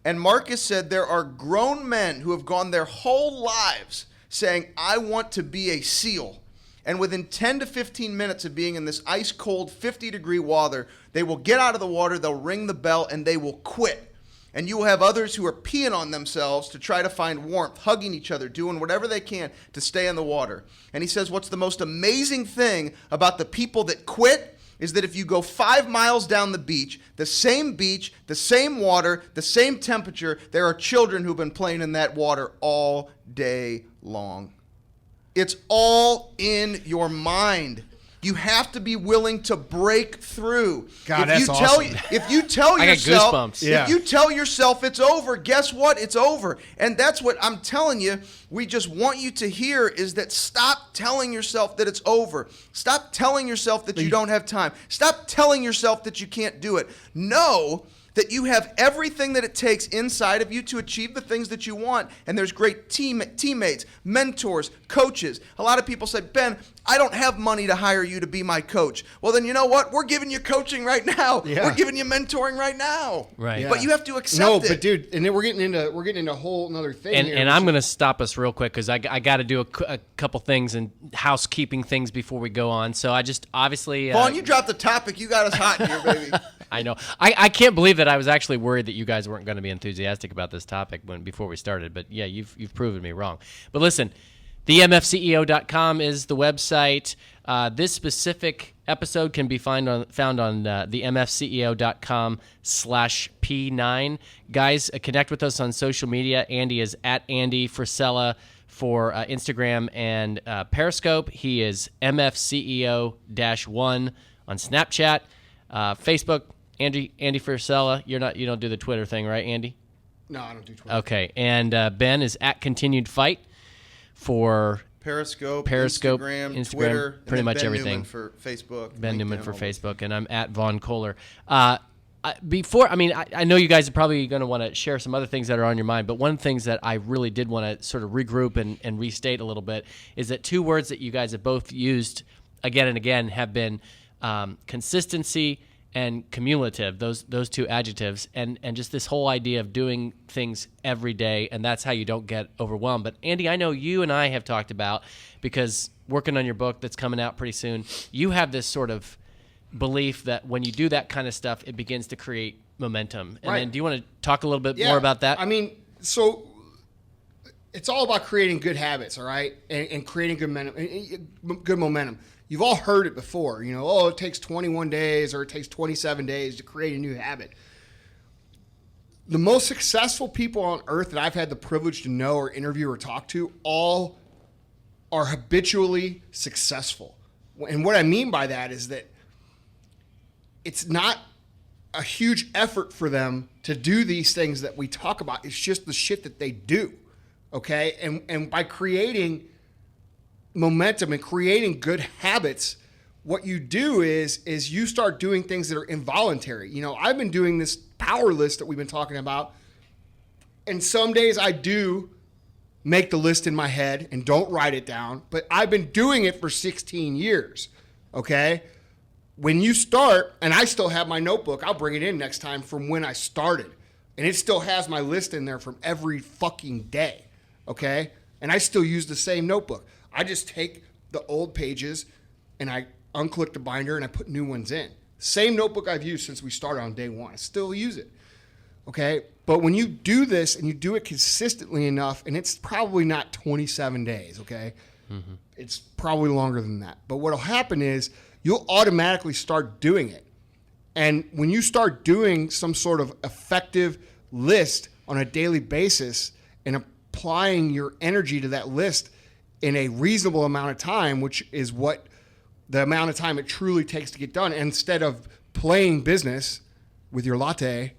[SPEAKER 3] And Marcus said there are grown men who have gone their whole lives saying, I want to be a SEAL. And within 10 to 15 minutes of being in this ice-cold 50-degree water, they will get out of the water, they'll ring the bell, and they will quit. And you will have others who are peeing on themselves to try to find warmth, hugging each other, doing whatever they can to stay in the water. And he says what's the most amazing thing about the people that quit is that if you go 5 miles down the beach, the same water, the same temperature, there are children who've been playing in that water all day long. It's all in your mind. You have to be willing to break through.
[SPEAKER 1] God, that's awesome.
[SPEAKER 3] If you tell
[SPEAKER 2] I got
[SPEAKER 3] yourself,
[SPEAKER 2] goosebumps.
[SPEAKER 3] if you tell yourself it's over, guess what? It's over. And that's what I'm telling you. We just want you to hear is that stop telling yourself that it's over. Stop telling yourself that you don't have time. Stop telling yourself that you can't do it. Know that you have everything that it takes inside of you to achieve the things that you want. And there's great teammates, mentors, coaches. A lot of people say, Ben, I don't have money to hire you to be my coach. Well, then you know what? We're giving you coaching right now.
[SPEAKER 1] Yeah.
[SPEAKER 3] We're giving you mentoring right now.
[SPEAKER 2] Right.
[SPEAKER 1] Yeah.
[SPEAKER 3] But you have to accept it.
[SPEAKER 1] No, but dude, and then we're getting into a whole another thing here.
[SPEAKER 2] And I'm going to stop us real quick because I got to do a couple things and housekeeping things before we go on. So I just obviously...
[SPEAKER 3] Vaughn, you dropped the topic. You got us hot in here, baby.
[SPEAKER 2] I know. I can't believe that I was actually worried that you guys weren't going to be enthusiastic about this topic before we started. But yeah, you've proven me wrong. But listen, the MFCEO.com is the website. This specific episode can be found on the MFCEO.com/P9. Guys, connect with us on social media. Andy is at Andy Frisella for Instagram and Periscope. He is MFCEO-1 on Snapchat, Facebook. Andy Frisella. You don't do the Twitter thing, right, Andy?
[SPEAKER 1] No, I don't do Twitter.
[SPEAKER 2] Okay, and Ben is at Continued Fight for
[SPEAKER 3] Periscope,
[SPEAKER 2] Instagram,
[SPEAKER 3] Twitter,
[SPEAKER 2] pretty much
[SPEAKER 3] Ben
[SPEAKER 2] everything.
[SPEAKER 3] Newman for Facebook.
[SPEAKER 2] Ben
[SPEAKER 3] LinkedIn,
[SPEAKER 2] Newman for
[SPEAKER 3] all
[SPEAKER 2] Facebook, and I'm at Vaughn Kohler. I know you guys are probably going to want to share some other things that are on your mind, but one of the things that I really did want to sort of regroup and restate a little bit is that two words that you guys have both used again and again have been consistency and cumulative, those two adjectives, and just this whole idea of doing things every day, and that's how you don't get overwhelmed. But Andy, I know you and I have talked about, because working on your book that's coming out pretty soon. You have this sort of belief that when you do that kind of stuff, it begins to create momentum. And then do you want to talk a little bit more about that?
[SPEAKER 1] I mean, so it's all about creating good habits, all right, and creating good momentum. You've all heard it before, it takes 21 days or it takes 27 days to create a new habit. The most successful people on earth that I've had the privilege to know or interview or talk to all are habitually successful. And what I mean by that is that it's not a huge effort for them to do these things that we talk about. It's just the shit that they do, okay? And by creating momentum and creating good habits, what you do is you start doing things that are involuntary. I've been doing this power list that we've been talking about, and some days I do make the list in my head and don't write it down, but I've been doing it for 16 years, okay? When you start, and I still have my notebook, I'll bring it in next time from when I started, and it still has my list in there from every fucking day, okay? And I still use the same notebook. I just take the old pages and I unclick the binder and I put new ones in. Same notebook I've used since we started on day one. I still use it, okay? But when you do this and you do it consistently enough, and it's probably not 27 days, okay? Mm-hmm. It's probably longer than that. But what'll happen is you'll automatically start doing it. And when you start doing some sort of effective list on a daily basis and applying your energy to that list in a reasonable amount of time, which is what the amount of time it truly takes to get done, instead of playing business with your latte,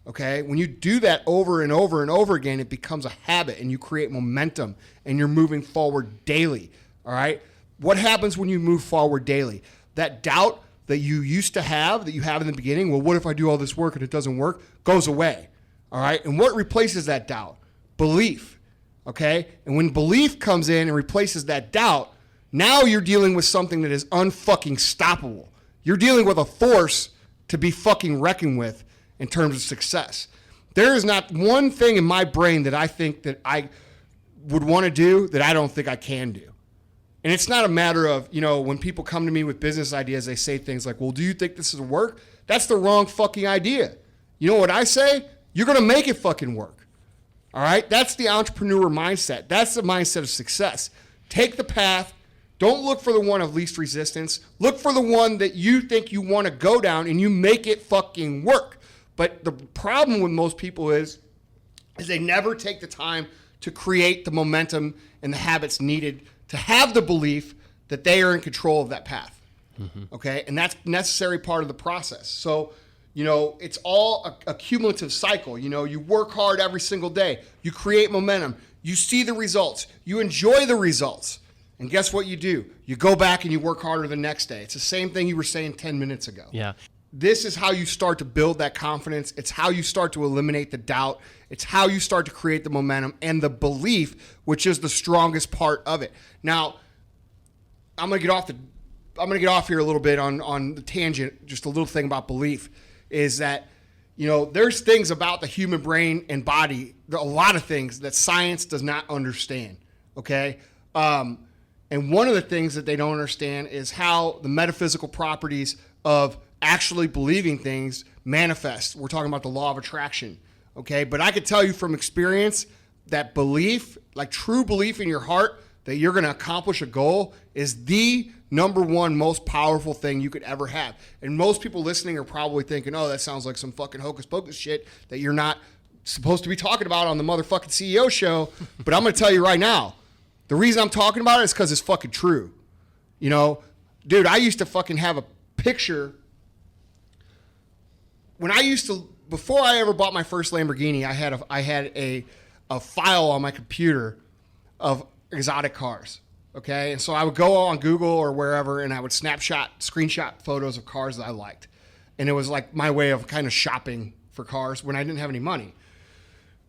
[SPEAKER 1] okay? When you do that over and over and over again, it becomes a habit and you create momentum and you're moving forward daily, all right? What happens when you move forward daily? That doubt that you used to have, that you have in the beginning, well, what if I do all this work and it doesn't work, goes away, all right? And what replaces that doubt? Belief, okay? And when belief comes in and replaces that doubt, now you're dealing with something that is unfucking stoppable. You're dealing with a force to be fucking reckoned with in terms of success. There is not one thing in my brain that I think that I would want to do that I don't think I can do. And it's not a matter of, when people come to me with business ideas, they say things like, well, do you think this will work? That's the wrong fucking idea. You know what I say? You're going to make it fucking work. All right? That's the entrepreneur mindset. That's the mindset of success. Take the path. Don't look for the one of least resistance. Look for the one that you think you want to go down and you make it fucking work. But the problem with most people is they never take the time to create the momentum and the habits needed to have the belief that they are in control of that path. Mm-hmm. Okay? And that's a necessary part of the process. So, it's all a cumulative cycle. You work hard every single day. You create momentum. You see the results. You enjoy the results. And guess what you do? You go back and you work harder the next day. It's the same thing you were saying 10 minutes ago.
[SPEAKER 2] Yeah.
[SPEAKER 1] This is how you start to build that confidence. It's how you start to eliminate the doubt. It's how you start to create the momentum and the belief, which is the strongest part of it. Now, I'm gonna get off here a little bit on the tangent. Just a little thing about belief is that there's things about the human brain and body, a lot of things that science does not understand. Okay. And one of the things that they don't understand is how the metaphysical properties of actually believing things manifest. We're talking about the law of attraction, okay? But I could tell you from experience that belief, like true belief in your heart that you're going to accomplish a goal, is the number one most powerful thing you could ever have. And most people listening are probably thinking, oh, that sounds like some fucking hocus pocus shit that you're not supposed to be talking about on the motherfucking CEO show. But I'm going to tell you right now, the reason I'm talking about it is because it's fucking true. Dude, I used to fucking have a picture. Before I ever bought my first Lamborghini, I had a file on my computer of exotic cars. Okay. And so I would go on Google or wherever and I would screenshot photos of cars that I liked. And it was like my way of kind of shopping for cars when I didn't have any money.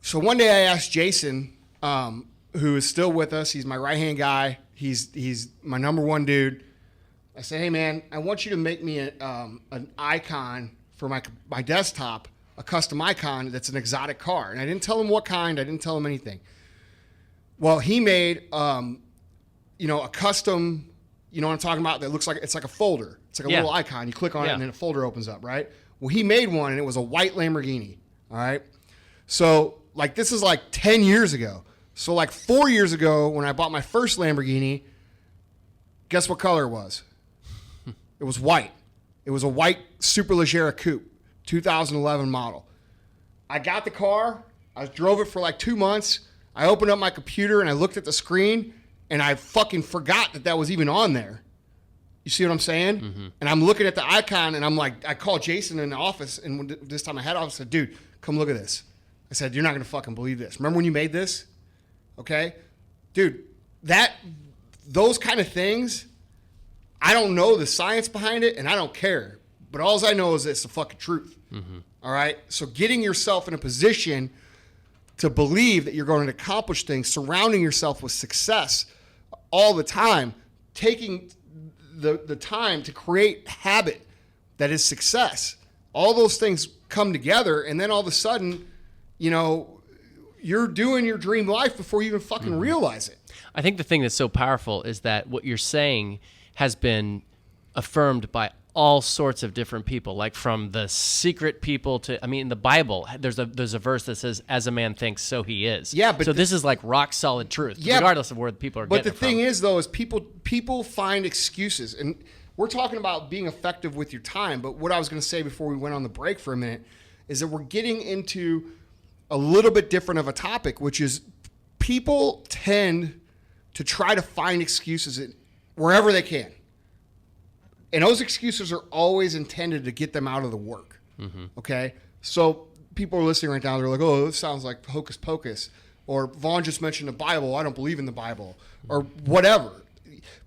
[SPEAKER 1] So one day I asked Jason, who is still with us. He's my right-hand guy. He's my number one dude. I said, hey, man, I want you to make me an icon for my desktop, a custom icon that's an exotic car. And I didn't tell him what kind. I didn't tell him anything. Well, he made a custom, you know what I'm talking about, that looks like it's like a folder. It's like a little icon. You click on it and then a folder opens up, right? Well, he made one and it was a white Lamborghini, all right? So, like, this is like 10 years ago. So, like, 4 years ago when I bought my first Lamborghini, guess what color it was? It was white. It was a white Superleggera coupe, 2011 model. I got the car. I drove it for like 2 months. I opened up my computer and I looked at the screen and I fucking forgot that was even on there. You see what I'm saying? Mm-hmm. And I'm looking at the icon and I'm like, I called Jason in the office, and this time I had office, I said, dude, come look at this. I said, you're not going to fucking believe this. Remember when you made this? Okay? Dude, those kind of things, I don't know the science behind it and I don't care. But all I know is it's the fucking truth. Mm-hmm. All right? So getting yourself in a position to believe that you're going to accomplish things, surrounding yourself with success all the time, taking the time to create habit that is success. All those things come together, and then all of a sudden, you're doing your dream life before you even fucking realize it.
[SPEAKER 2] I think the thing that's so powerful is that what you're saying has been affirmed by all sorts of different people, like from the secret people to, in the Bible, there's a verse that says, as a man thinks, so he is.
[SPEAKER 1] Yeah, but
[SPEAKER 2] so this is like rock solid truth, regardless of where the people are getting it from.
[SPEAKER 1] But the thing is, though, is people find excuses. And we're talking about being effective with your time, but what I was going to say before we went on the break for a minute is that we're getting into a little bit different of a topic, which is people tend to try to find excuses wherever they can. And those excuses are always intended to get them out of the work. Mm-hmm. Okay? So people are listening right now. They're like, oh, this sounds like hocus pocus. Or Vaughn just mentioned the Bible. I don't believe in the Bible. Or whatever.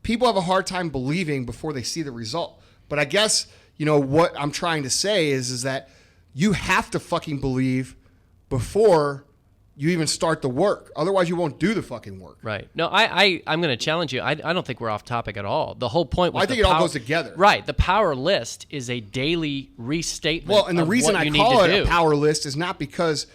[SPEAKER 1] People have a hard time believing before they see the result. But I guess, what I'm trying to say is that you have to fucking believe before you even start the work. Otherwise, you won't do the fucking work.
[SPEAKER 2] Right. No, I'm going to challenge you. I don't think we're off topic at all. The whole point was
[SPEAKER 1] I think it all goes together.
[SPEAKER 2] Right. The power list is a daily restatement.
[SPEAKER 1] Well, and the reason I call it a power list is not because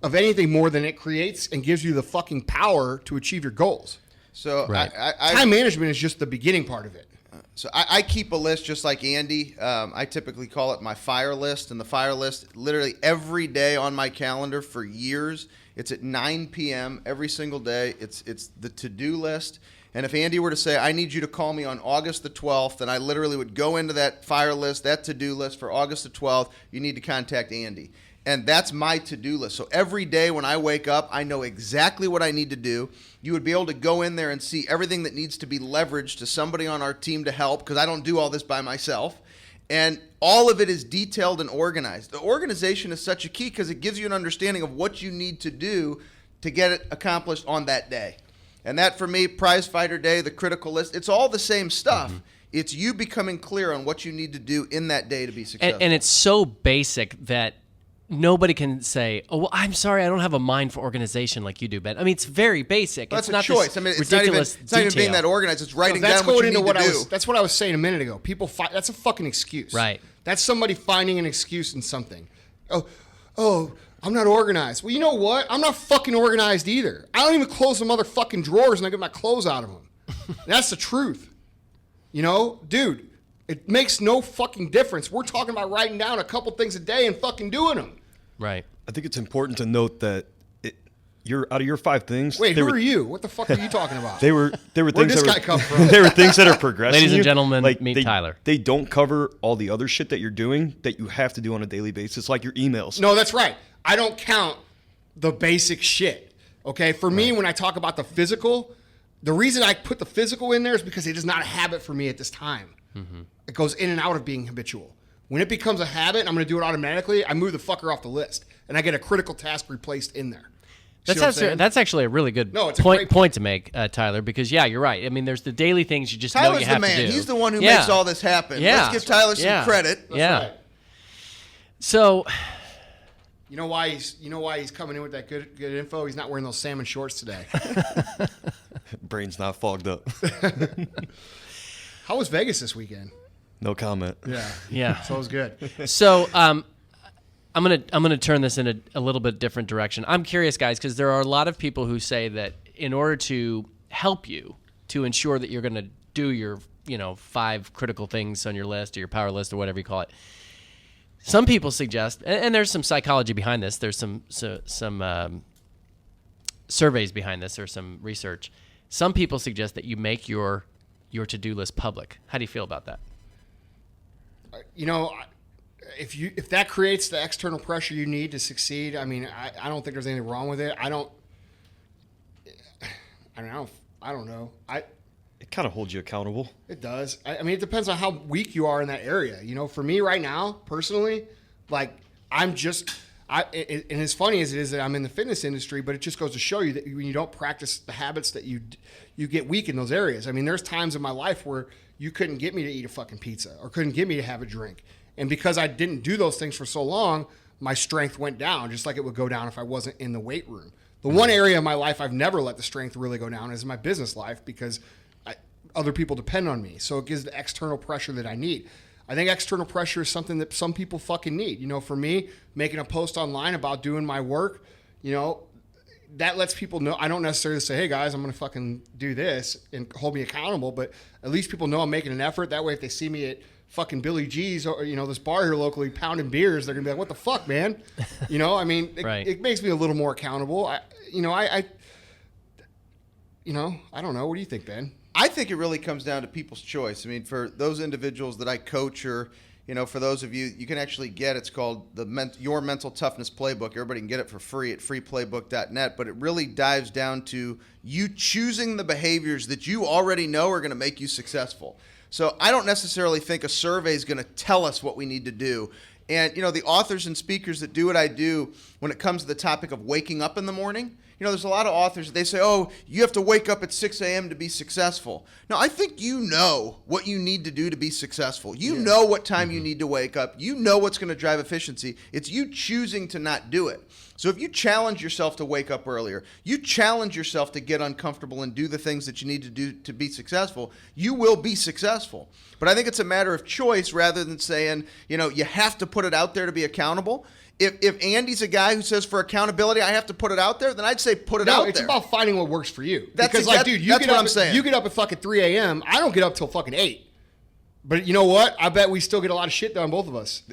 [SPEAKER 1] of anything more than it creates and gives you the fucking power to achieve your goals.
[SPEAKER 3] So
[SPEAKER 2] right.
[SPEAKER 1] Time management is just the beginning part of it.
[SPEAKER 3] So I keep a list just like Andy. I typically call it my fire list. And the fire list, literally every day on my calendar for years, it's at 9 p.m. every single day. It's the to-do list. And if Andy were to say, I need you to call me on August the 12th, then I literally would go into that fire list, that to-do list for August the 12th. You need to contact Andy. And that's my to-do list. So every day when I wake up, I know exactly what I need to do. You would be able to go in there and see everything that needs to be leveraged to somebody on our team to help, because I don't do all this by myself. And all of it is detailed and organized. The organization is such a key because it gives you an understanding of what you need to do to get it accomplished on that day. And that, for me, prize fighter day, the critical list, it's all the same stuff. Mm-hmm. It's you becoming clear on what you need to do in that day to be successful.
[SPEAKER 2] And it's so basic that nobody can say, oh, well, I'm sorry, I don't have a mind for organization like you do, Ben. It's very basic.
[SPEAKER 3] That's
[SPEAKER 2] it's not
[SPEAKER 3] a choice.
[SPEAKER 2] It's
[SPEAKER 3] not even being that organized. It's writing down what you need to do.
[SPEAKER 1] That's what I was saying a minute ago. People fight. That's a fucking excuse.
[SPEAKER 2] Right.
[SPEAKER 1] That's somebody finding an excuse in something. Oh, I'm not organized. Well, you know what? I'm not fucking organized either. I don't even close the motherfucking drawers and I get my clothes out of them. That's the truth. Dude, it makes no fucking difference. We're talking about writing down a couple things a day and fucking doing them.
[SPEAKER 2] Right.
[SPEAKER 4] I think it's important to note that out of your 5 things.
[SPEAKER 1] Wait, who are you? What the fuck are you talking about?
[SPEAKER 4] They were
[SPEAKER 1] Where'd
[SPEAKER 4] things
[SPEAKER 1] this
[SPEAKER 4] that
[SPEAKER 1] guy come from?
[SPEAKER 4] There were things that are progressing.
[SPEAKER 2] Ladies and gentlemen, meet Tyler.
[SPEAKER 4] They don't cover all the other shit that you're doing that you have to do on a daily basis, like your emails.
[SPEAKER 1] No, that's right. I don't count the basic shit. Okay, for me, when I talk about the physical, the reason I put the physical in there is because it is not a habit for me at this time. Mm-hmm. It goes in and out of being habitual. When it becomes a habit and I'm going to do it automatically, I move the fucker off the list and I get a critical task replaced in there.
[SPEAKER 2] That's actually a really good point to make, Tyler, because, you're right. There's the daily things you just know you have to do.
[SPEAKER 3] Tyler's the man. He's the one who makes all this happen.
[SPEAKER 2] Yeah.
[SPEAKER 3] Let's give Tyler some credit.
[SPEAKER 1] That's right.
[SPEAKER 2] So,
[SPEAKER 1] you know why he's coming in with that good info? He's not wearing those salmon shorts today.
[SPEAKER 4] Brain's not fogged up.
[SPEAKER 1] How was Vegas this weekend?
[SPEAKER 4] No comment.
[SPEAKER 2] Yeah.
[SPEAKER 1] So it was good.
[SPEAKER 2] So, I'm gonna turn this in a little bit different direction. I'm curious, guys, because there are a lot of people who say that in order to help you to ensure that you're going to do your 5 critical things on your list or your power list or whatever you call it. Some people suggest, and there's some psychology behind this. There's some surveys behind this or some research. Some people suggest that you make your to-do list public. How do you feel about that?
[SPEAKER 1] If that creates the external pressure you need to succeed, I mean, I don't think there's anything wrong with it. I don't know.
[SPEAKER 4] It kind of holds you accountable.
[SPEAKER 1] It does. I mean, it depends on how weak you are in that area. For me right now, personally, like and as funny as it is that I'm in the fitness industry, but it just goes to show you that when you don't practice the habits that you get weak in those areas. I mean, there's times in my life where you couldn't get me to eat a fucking pizza or couldn't get me to have a drink. And because I didn't do those things for so long, my strength went down, just like it would go down if I wasn't in the weight room. The one area of my life I've never let the strength really go down is my business life because other people depend on me. So it gives the external pressure that I need. I think external pressure is something that some people fucking need. For me, making a post online about doing my work, that lets people know. I don't necessarily say, hey guys, I'm going to fucking do this and hold me accountable, but at least people know I'm making an effort. That way, if they see me at fucking Billy G's or, this bar here locally pounding beers, they're going to be like, what the fuck, man? I mean, it makes me a little more accountable. I don't know. What do you think, Ben?
[SPEAKER 3] I think it really comes down to people's choice. I mean, for those individuals that I coach or, for those of you, you can actually get, it's called Your Mental Toughness Playbook. Everybody can get it for free at freeplaybook.net, but it really dives down to you choosing the behaviors that you already know are going to make you successful. So I don't necessarily think a survey is going to tell us what we need to do. And, the authors and speakers that do what I do when it comes to the topic of waking up in the morning, there's a lot of authors, they say, oh, you have to wake up at 6 a.m. to be successful. No, I think you know what you need to do to be successful. You know what time you need to wake up. You know what's going to drive efficiency. It's you choosing to not do it. So if you challenge yourself to wake up earlier, you challenge yourself to get uncomfortable and do the things that you need to do to be successful, you will be successful. But I think it's a matter of choice rather than saying, you have to put it out there to be accountable. If Andy's a guy who says for accountability, I have to put it out there, then I'd say put it out there.
[SPEAKER 1] No, it's about finding what works for you.
[SPEAKER 3] That's
[SPEAKER 1] dude,
[SPEAKER 3] that's what I'm saying.
[SPEAKER 1] You get up at fucking 3 a.m. I don't get up till fucking 8. But you know what? I bet we still get a lot of shit done, both of us.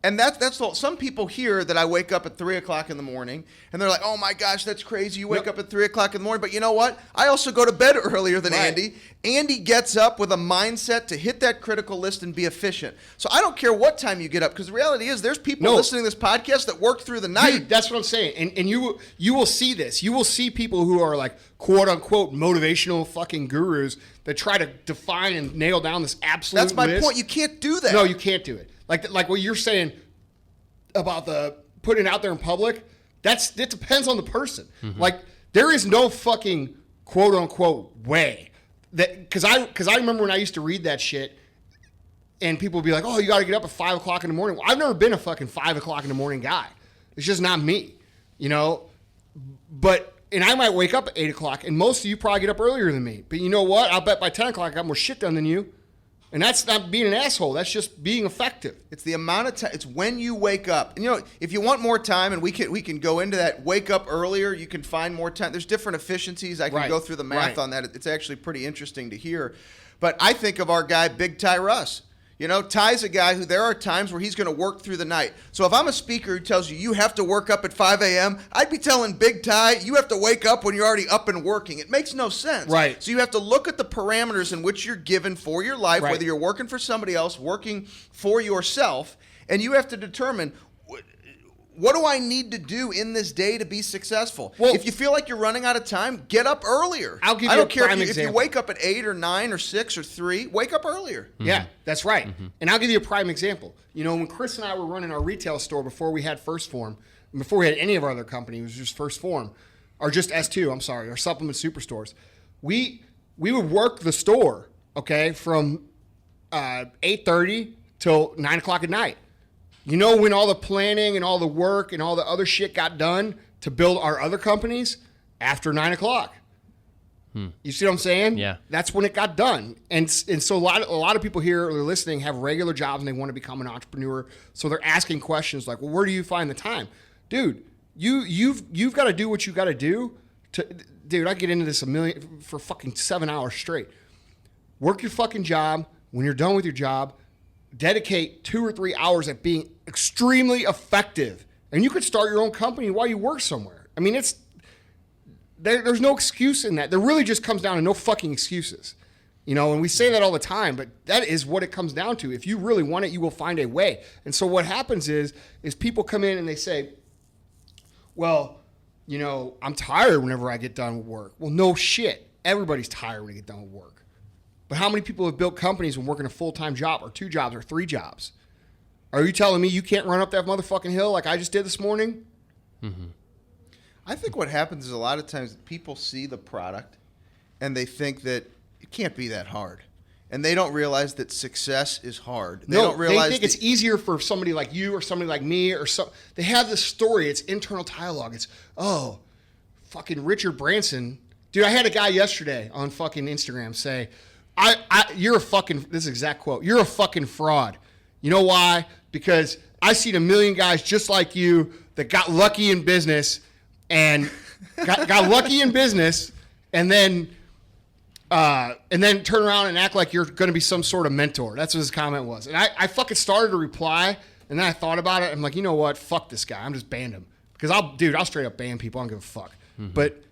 [SPEAKER 3] And that's all. Some people hear that I wake up at 3 o'clock in the morning, and they're like, oh my gosh, that's crazy. You wake up at 3 o'clock in the morning. But you know what? I also go to bed earlier than Andy. Andy gets up with a mindset to hit that critical list and be efficient. So I don't care what time you get up, because the reality is there's people listening to this podcast that work through the night.
[SPEAKER 1] Dude, that's what I'm saying. And you will see this. You will see people who are like quote unquote motivational fucking gurus that try to define and nail down this absolute
[SPEAKER 3] That's my
[SPEAKER 1] list.
[SPEAKER 3] point. You can't do that.
[SPEAKER 1] No, you can't do it. Like what you're saying about the putting it out there in public, it depends on the person.
[SPEAKER 2] Mm-hmm.
[SPEAKER 1] Like there is no fucking quote unquote way that because I remember when I used to read that shit and people would be like, oh, you got to get up at 5 o'clock in the morning. Well, I've never been a fucking 5 o'clock in the morning guy. It's just not me, But and I might wake up at 8 o'clock, and most of you probably get up earlier than me. But you know what? I'll bet by 10 o'clock I got more shit done than you. And that's not being an asshole. That's just being effective.
[SPEAKER 3] It's the amount of time. It's when you wake up. And if you want more time, and we can go into that. Wake up earlier. You can find more time. There's different efficiencies. I can go through the math on that. It's actually pretty interesting to hear. But I think of our guy, Big Ty Russ. Ty's a guy who there are times where he's going to work through the night. So if I'm a speaker who tells you have to work up at 5 a.m., I'd be telling Big Ty, you have to wake up when you're already up and working. It makes no sense.
[SPEAKER 1] Right.
[SPEAKER 3] So you have to look at the parameters in which you're given for your life, whether you're working for somebody else, working for yourself, and you have to determine, what do I need to do in this day to be successful? Well, if you feel like you're running out of time, get up earlier.
[SPEAKER 1] I don't care
[SPEAKER 3] if you wake up at 8 or 9 or 6 or 3, wake up earlier.
[SPEAKER 1] Mm-hmm. Yeah, that's right. Mm-hmm. And I'll give you a prime example. When Chris and I were running our retail store before we had First Form, before we had any of our other company, it was just First Form, or just S2, I'm sorry, our supplement superstores. We would work the store, from 8:30 till 9 o'clock at night. When all the planning and all the work and all the other shit got done to build our other companies? After 9 o'clock. You see what I'm saying?
[SPEAKER 2] Yeah.
[SPEAKER 1] That's when it got done. And so a lot of people here that are listening have regular jobs and they want to become an entrepreneur. So they're asking questions like, well, where do you find the time? Dude, you've got to do what you got to do Dude, I get into this for fucking 7 hours straight. Work your fucking job. When you're done with your job, dedicate 2 or 3 hours at being extremely effective. And you could start your own company while you work somewhere. I mean, there's no excuse in that. There really just comes down to no fucking excuses. You know, and we say that all the time, but that is what it comes down to. If you really want it, you will find a way. And so what happens is people come in and they say, well, you know, I'm tired whenever I get done with work. Well, no shit. Everybody's tired when they get done with work. But how many people have built companies and working a full-time job or 2 jobs or 3 jobs? Are you telling me you can't run up that motherfucking hill like I just did this morning?
[SPEAKER 2] Mm-hmm.
[SPEAKER 3] I think what happens is a lot of times people see the product and they think that it can't be that hard. And they don't realize that success is hard. They don't realize
[SPEAKER 1] they think it's easier for somebody like you or somebody like me or some. They have this story. It's internal dialogue. It's, oh, fucking Richard Branson. Dude, I had a guy yesterday on fucking Instagram say, you're a fucking, this is the exact quote, you're a fucking fraud. You know why? Because I seen a million guys just like you that got lucky in business and got lucky in business and then turn around and act like you're going to be some sort of mentor. That's what his comment was. And I fucking started to reply, and then I thought about it. I'm like, you know what? Fuck this guy. I'm just banned him. Because I'll straight up ban people. I don't give a fuck. Mm-hmm. But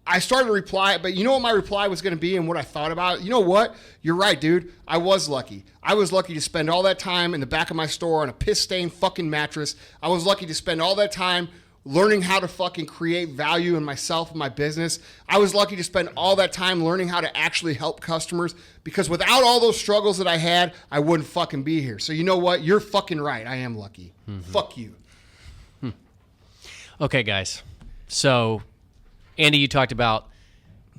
[SPEAKER 1] I started to reply, but you know what my reply was going to be and what I thought about it? You know what? You're right, dude. I was lucky. I was lucky to spend all that time in the back of my store on a piss-stained fucking mattress. I was lucky to spend all that time learning how to fucking create value in myself and my business. I was lucky to spend all that time learning how to actually help customers because without all those struggles that I had, I wouldn't fucking be here. So you know what? You're fucking right. I am lucky. Mm-hmm. Fuck you.
[SPEAKER 2] Okay, guys. So, Andy, you talked about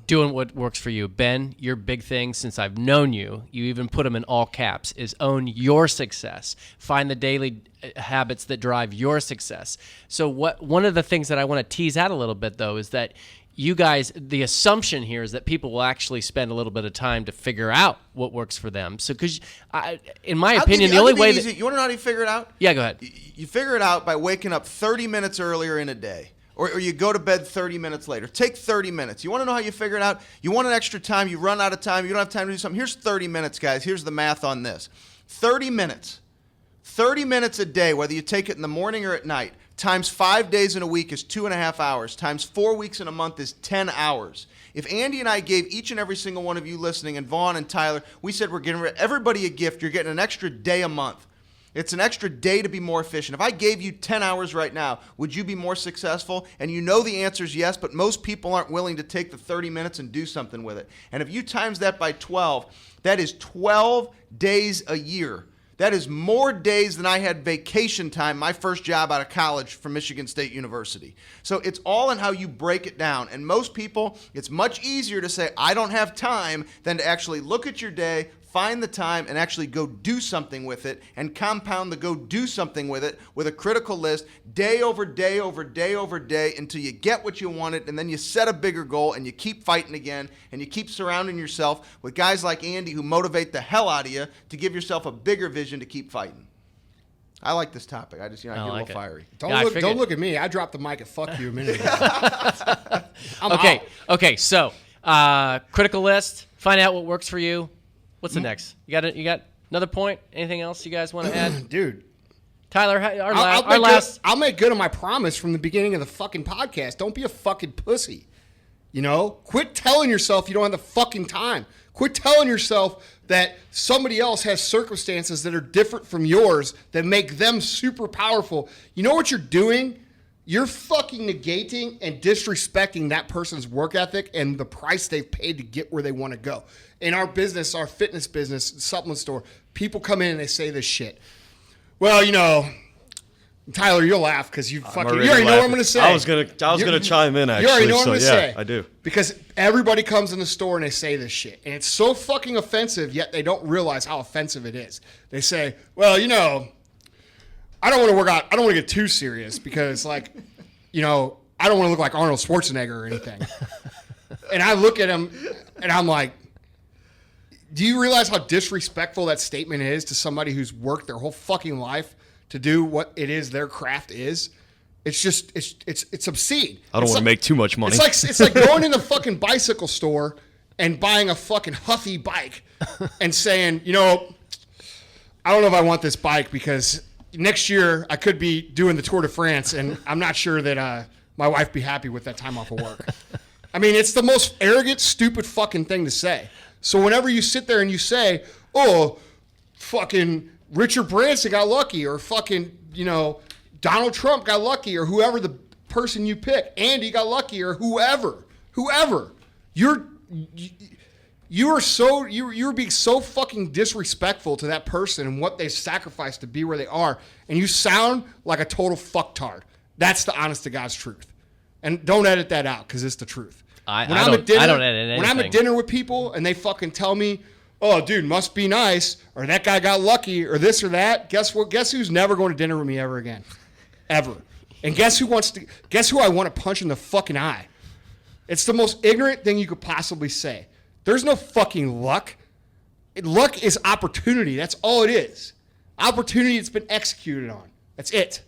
[SPEAKER 2] doing what works for you. Ben, your big thing since I've known you, you even put them in all caps, is own your success. Find the daily habits that drive your success. So one of the things that I want to tease out a little bit, though, is that you guys, the assumption here is that people will actually spend a little bit of time to figure out what works for them. So, because in my opinion, the only way that...
[SPEAKER 3] You want to know how you figure it out?
[SPEAKER 2] Yeah, go ahead.
[SPEAKER 3] You figure it out by waking up 30 minutes earlier in a day. Or you go to bed 30 minutes later. Take 30 minutes. You want to know how you figure it out? You want an extra time. You run out of time. You don't have time to do something. Here's 30 minutes, guys. Here's the math on this. 30 minutes. 30 minutes a day, whether you take it in the morning or at night, times 5 days in a week is 2.5 hours, times 4 weeks in a month is 10 hours. If Andy and I gave each and every single one of you listening, and Vaughn and Tyler, we said we're giving everybody a gift, you're getting an extra day a month. It's an extra day to be more efficient. If I gave you 10 hours right now, would you be more successful? And you know the answer is yes, but most people aren't willing to take the 30 minutes and do something with it. And if you times that by 12, that is 12 days a year. That is more days than I had vacation time, my first job out of college from Michigan State University. So it's all in how you break it down. And most people, it's much easier to say, I don't have time, than to actually look at your day, find the time, and actually go do something with it, and compound the go do something with it with a critical list day over day over day over day until you get what you wanted, and then you set a bigger goal and you keep fighting again, and you keep surrounding yourself with guys like Andy who motivate the hell out of you to give yourself a bigger vision to keep fighting. I like this topic. I get a little fiery.
[SPEAKER 1] Don't look at me. I dropped the mic and fuck you a minute ago.
[SPEAKER 2] Okay. So, critical list. Find out what works for you. What's the next? You got another point? Anything else you guys want to add?
[SPEAKER 1] Dude.
[SPEAKER 2] Tyler,
[SPEAKER 1] I'll make good on my promise from the beginning of the fucking podcast. Don't be a fucking pussy. You know? Quit telling yourself you don't have the fucking time. Quit telling yourself that somebody else has circumstances that are different from yours that make them super powerful. You know what you're doing? You're fucking negating and disrespecting that person's work ethic and the price they've paid to get where they want to go. In our business, our fitness business, supplement store, people come in and they say this shit. Well, you know, Tyler, you'll laugh because you already know what I'm going to say.
[SPEAKER 4] I was gonna chime in actually.
[SPEAKER 1] You already know what I'm going to say.
[SPEAKER 4] I do.
[SPEAKER 1] Because everybody comes in the store and they say this shit, and it's so fucking offensive. Yet they don't realize how offensive it is. They say, "Well, you know, I don't want to work out. I don't want to get too serious because, like, you know, I don't want to look like Arnold Schwarzenegger or anything." And I look at him and I'm like, do you realize how disrespectful that statement is to somebody who's worked their whole fucking life to do what it is their craft is? It's just it's obscene.
[SPEAKER 4] I don't want to make too much money.
[SPEAKER 1] It's like going in the fucking bicycle store and buying a fucking Huffy bike and saying, you know, I don't know if I want this bike because next year I could be doing the Tour de France and I'm not sure that my wife be happy with that time off of work. I mean, it's the most arrogant, stupid fucking thing to say. So whenever you sit there and you say, oh, fucking Richard Branson got lucky, or fucking, you know, Donald Trump got lucky, or whoever the person you pick, Andy got lucky, or whoever, you're being so fucking disrespectful to that person and what they sacrificed to be where they are, and you sound like a total fucktard. That's the honest to God's truth. And don't edit that out because it's the truth.
[SPEAKER 2] I don't edit anything.
[SPEAKER 1] When I'm at dinner with people and they fucking tell me, oh, dude, must be nice, or that guy got lucky, or this or that, guess what? Guess who's never going to dinner with me ever again? Ever. And guess who I want to punch in the fucking eye? It's the most ignorant thing you could possibly say. There's no fucking luck. Luck is opportunity. That's all it is. Opportunity that's been executed on. That's it.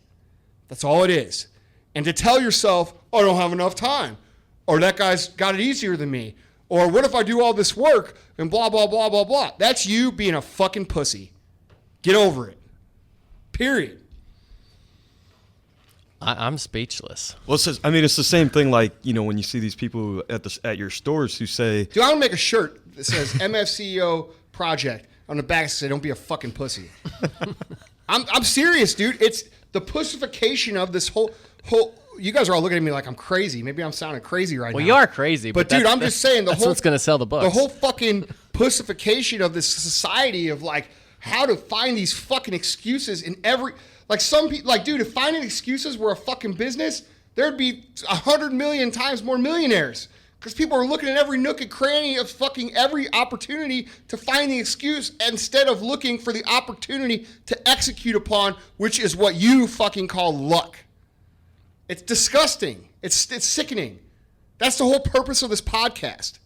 [SPEAKER 1] That's all it is. And to tell yourself, oh, I don't have enough time, or that guy's got it easier than me, or what if I do all this work and blah, blah, blah, blah, blah. That's you being a fucking pussy. Get over it. Period.
[SPEAKER 2] I'm speechless.
[SPEAKER 4] Well, it's the same thing like, you know, when you see these people at your stores who say,
[SPEAKER 1] dude, I want to make a shirt that says MFCEO project. On the back, it says, don't be a fucking pussy. I'm serious, dude. It's the pussification of this whole. You guys are all looking at me like I'm crazy. Maybe I'm sounding crazy right now.
[SPEAKER 2] Well, you are crazy.
[SPEAKER 1] But dude, I'm just saying
[SPEAKER 2] that's what's going to sell the books.
[SPEAKER 1] The whole fucking pussification of this society of like how to find these fucking excuses in every. Like some people, like, dude, if finding excuses were a fucking business, there'd be 100 million times more millionaires. Because people are looking at every nook and cranny of fucking every opportunity to find the excuse instead of looking for the opportunity to execute upon, which is what you fucking call luck. It's disgusting. It's sickening. That's the whole purpose of this podcast.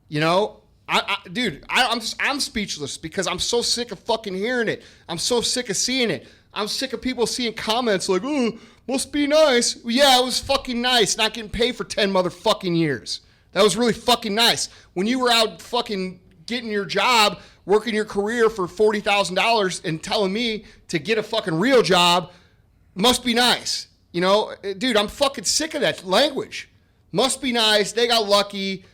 [SPEAKER 1] You know, I'm speechless because I'm so sick of fucking hearing it. I'm so sick of seeing it. I'm sick of people seeing comments like, oh, must be nice. Well, yeah, it was fucking nice not getting paid for 10 motherfucking years. That was really fucking nice. When you were out fucking getting your job, working your career for $40,000 and telling me to get a fucking real job, must be nice. You know, dude, I'm fucking sick of that language. Must be nice. They got lucky.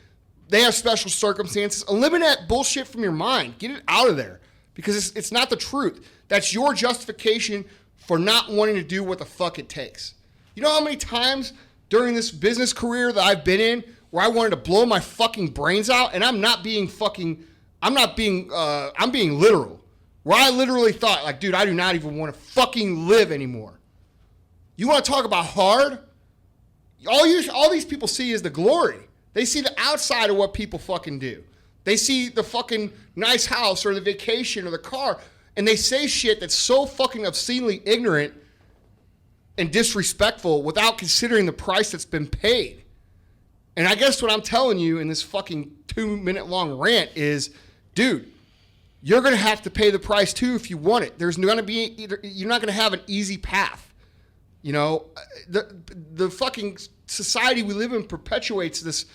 [SPEAKER 1] They have special circumstances. Eliminate that bullshit from your mind. Get it out of there because it's not the truth. That's your justification for not wanting to do what the fuck it takes. You know how many times during this business career that I've been in where I wanted to blow my fucking brains out, and I'm being literal. Where I literally thought, like, dude, I do not even want to fucking live anymore. You want to talk about hard? All these people see is the glory. They see the outside of what people fucking do. They see the fucking nice house or the vacation or the car, and they say shit that's so fucking obscenely ignorant and disrespectful without considering the price that's been paid. And I guess what I'm telling you in this fucking 2-minute long rant is, dude, you're going to have to pay the price too if you want it. There's going to be you're not going to have an easy path. You know, the fucking society we live in perpetuates this,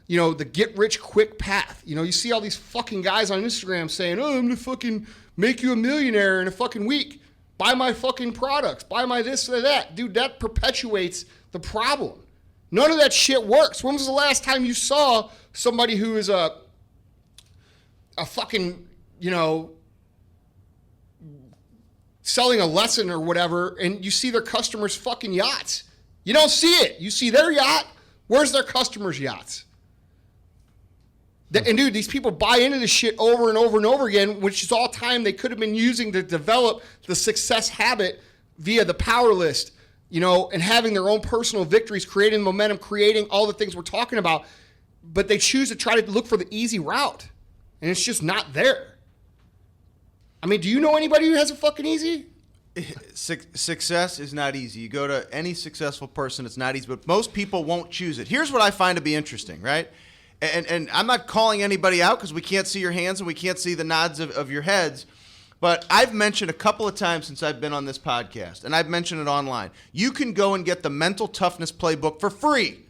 [SPEAKER 1] you know, the get rich quick path. You know, you see all these fucking guys on Instagram saying, oh, I'm going to fucking make you a millionaire in a fucking week. Buy my fucking products. Buy my this or that. Dude, that perpetuates the problem. None of that shit works. When was the last time you saw somebody who is a fucking, you know, selling a lesson or whatever, and you see their customers' fucking yachts? You don't see it. You see their yacht. Where's their customers' yachts? And dude, these people buy into this shit over and over and over again, which is all time they could have been using to develop the success habit via the power list, you know, and having their own personal victories, creating momentum, creating all the things we're talking about. But they choose to try to look for the easy route, and it's just not there. I mean, do you know anybody who has it fucking easy?
[SPEAKER 3] Success is not easy. You go to any successful person, it's not easy, but most people won't choose it. Here's what I find to be interesting, right? And I'm not calling anybody out because we can't see your hands and we can't see the nods of your heads. But I've mentioned a couple of times since I've been on this podcast, and I've mentioned it online. You can go and get the Mental Toughness Playbook for free.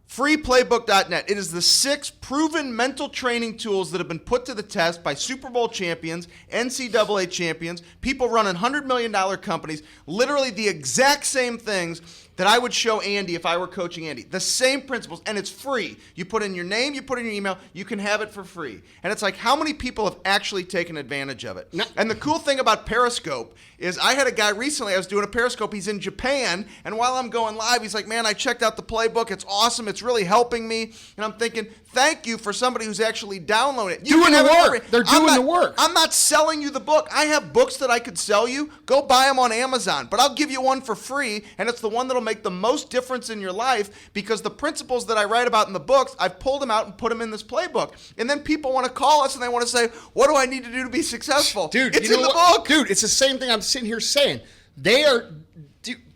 [SPEAKER 3] Freeplaybook.net. It is the 6 proven mental training tools that have been put to the test by Super Bowl champions, NCAA champions, people running $100 million companies, literally the exact same things that I would show Andy if I were coaching Andy. The same principles, and it's free. You put in your name, you put in your email, you can have it for free. And it's like, how many people have actually taken advantage of it?
[SPEAKER 1] No.
[SPEAKER 3] And the cool thing about Periscope is I had a guy recently, I was doing a Periscope, he's in Japan, and while I'm going live, he's like, man, I checked out the playbook, it's awesome, it's really helping me. And I'm thinking, thank you for somebody who's actually downloading it.
[SPEAKER 1] Doing the work. They're doing the work.
[SPEAKER 3] I'm not selling you the book. I have books that I could sell you. Go buy them on Amazon. But I'll give you one for free, and it's the one that'll make the most difference in your life because the principles that I write about in the books, I've pulled them out and put them in this playbook. And then people want to call us and they want to say, what do I need to do to be successful?
[SPEAKER 1] Dude,
[SPEAKER 3] it's
[SPEAKER 1] you know
[SPEAKER 3] in the
[SPEAKER 1] what?
[SPEAKER 3] book.
[SPEAKER 1] Dude, it's the same thing I'm sitting here saying.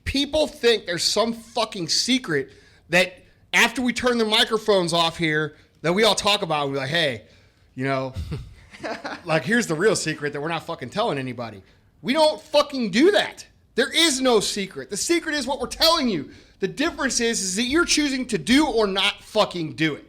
[SPEAKER 1] People think there's some fucking secret that after we turn the microphones off here that we all talk about, we're like, hey, you know, like here's the real secret that we're not fucking telling anybody. We don't fucking do that. There is no secret. The secret is what we're telling you. The difference is that you're choosing to do or not fucking do it.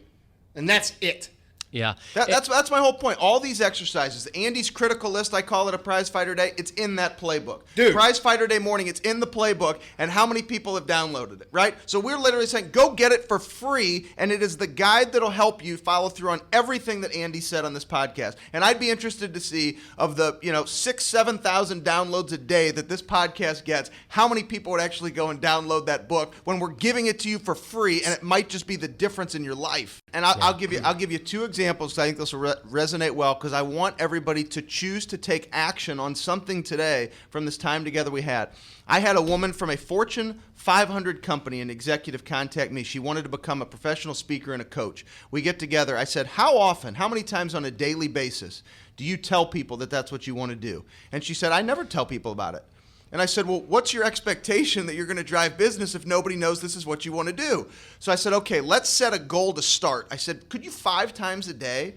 [SPEAKER 1] And that's it.
[SPEAKER 2] Yeah.
[SPEAKER 3] That's my whole point. All these exercises, Andy's critical list, I call it a prize fighter day, it's in that playbook.
[SPEAKER 1] Dude.
[SPEAKER 3] Prize fighter day morning, it's in the playbook, and how many people have downloaded it, right? So we're literally saying, go get it for free, and it is the guide that'll help you follow through on everything that Andy said on this podcast. And I'd be interested to see of the 6,000-7,000 downloads a day that this podcast gets, how many people would actually go and download that book when we're giving it to you for free, and it might just be the difference in your life. And I'll give you 2 examples. I think this will resonate well because I want everybody to choose to take action on something today from this time together we had. I had a woman from a Fortune 500 company, an executive, contact me. She wanted to become a professional speaker and a coach. We get together. I said, how many times on a daily basis do you tell people that that's what you want to do? And she said, I never tell people about it. And I said, well, what's your expectation that you're going to drive business if nobody knows this is what you want to do? So I said, okay, let's set a goal to start. I said, could you 5 times a day,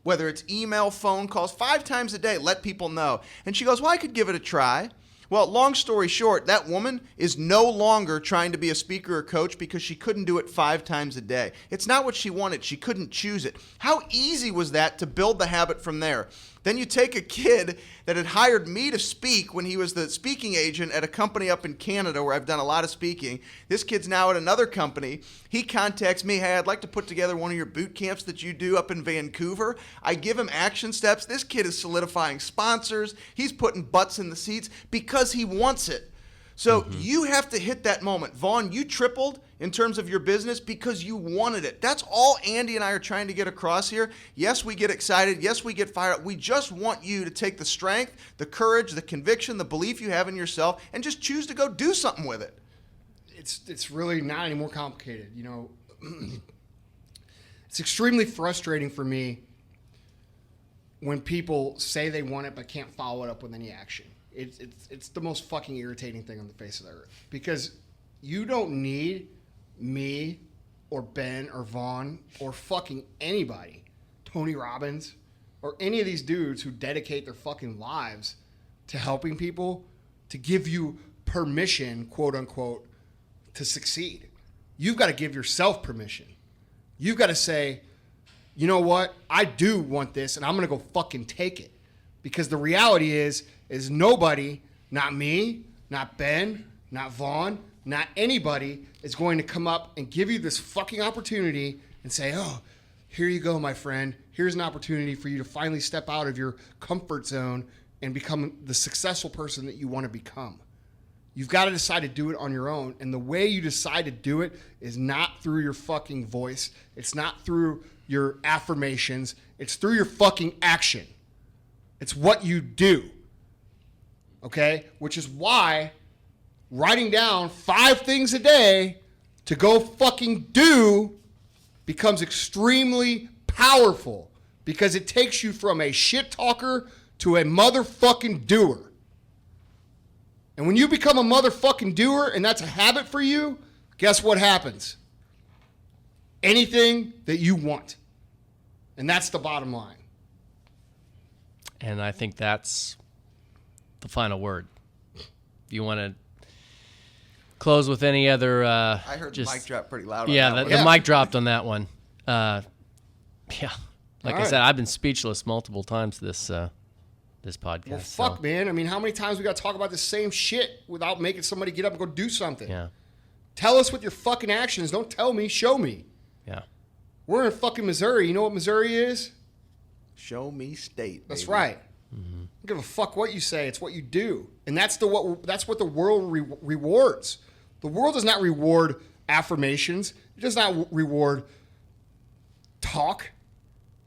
[SPEAKER 3] whether it's email, phone calls, 5 times a day, let people know? And she goes, well, I could give it a try. Well, long story short, that woman is no longer trying to be a speaker or coach because she couldn't do it 5 times a day. It's not what she wanted. She couldn't choose it. How easy was that to build the habit from there? Then you take a kid that had hired me to speak when he was the speaking agent at a company up in Canada where I've done a lot of speaking. This kid's now at another company. He contacts me, hey, I'd like to put together one of your boot camps that you do up in Vancouver. I give him action steps. This kid is solidifying sponsors. He's putting butts in the seats because he wants it. So you have to hit that moment. Vaughn, you tripled in terms of your business because you wanted it. That's all Andy and I are trying to get across here. Yes, we get excited. Yes, we get fired up. We just want you to take the strength, the courage, the conviction, the belief you have in yourself, and just choose to go do something with it.
[SPEAKER 1] It's really not any more complicated. You know, it's extremely frustrating for me when people say they want it but can't follow it up with any action. It's the most fucking irritating thing on the face of the earth because you don't need me or Ben or Vaughn or fucking anybody, Tony Robbins or any of these dudes who dedicate their fucking lives to helping people to give you permission, quote unquote, to succeed. You've got to give yourself permission. You've got to say, you know what? I do want this and I'm going to go fucking take it. Because the reality is nobody, not me, not Ben, not Vaughn, not anybody is going to come up and give you this fucking opportunity and say, oh, here you go, my friend. Here's an opportunity for you to finally step out of your comfort zone and become the successful person that you want to become. You've got to decide to do it on your own. And the way you decide to do it is not through your fucking voice. It's not through your affirmations. It's through your fucking action. It's what you do, okay? Which is why writing down 5 things a day to go fucking do becomes extremely powerful because it takes you from a shit talker to a motherfucking doer. And when you become a motherfucking doer and that's a habit for you, guess what happens? Anything that you want. And that's the bottom line.
[SPEAKER 2] And I think that's the final word. You want to close with any other?
[SPEAKER 3] I heard the mic drop pretty loud.
[SPEAKER 2] Yeah,
[SPEAKER 3] on that
[SPEAKER 2] the
[SPEAKER 3] one.
[SPEAKER 2] mic dropped on that one. Yeah, like
[SPEAKER 1] All
[SPEAKER 2] I
[SPEAKER 1] right.
[SPEAKER 2] said, I've been speechless multiple times this podcast.
[SPEAKER 1] Well,
[SPEAKER 2] so,
[SPEAKER 1] fuck, man. I mean, how many times we got to talk about the same shit without making somebody get up and go do something?
[SPEAKER 2] Yeah,
[SPEAKER 1] Tell us with your fucking actions. Don't tell me. Show me.
[SPEAKER 2] yeah.
[SPEAKER 1] We're in fucking Missouri. You know what Missouri is?
[SPEAKER 3] Show me state.
[SPEAKER 1] That's
[SPEAKER 3] baby.
[SPEAKER 1] right. Don't give a fuck what you say. It's what you do, and that's what the world rewards. The world does not reward affirmations. It does not reward talk.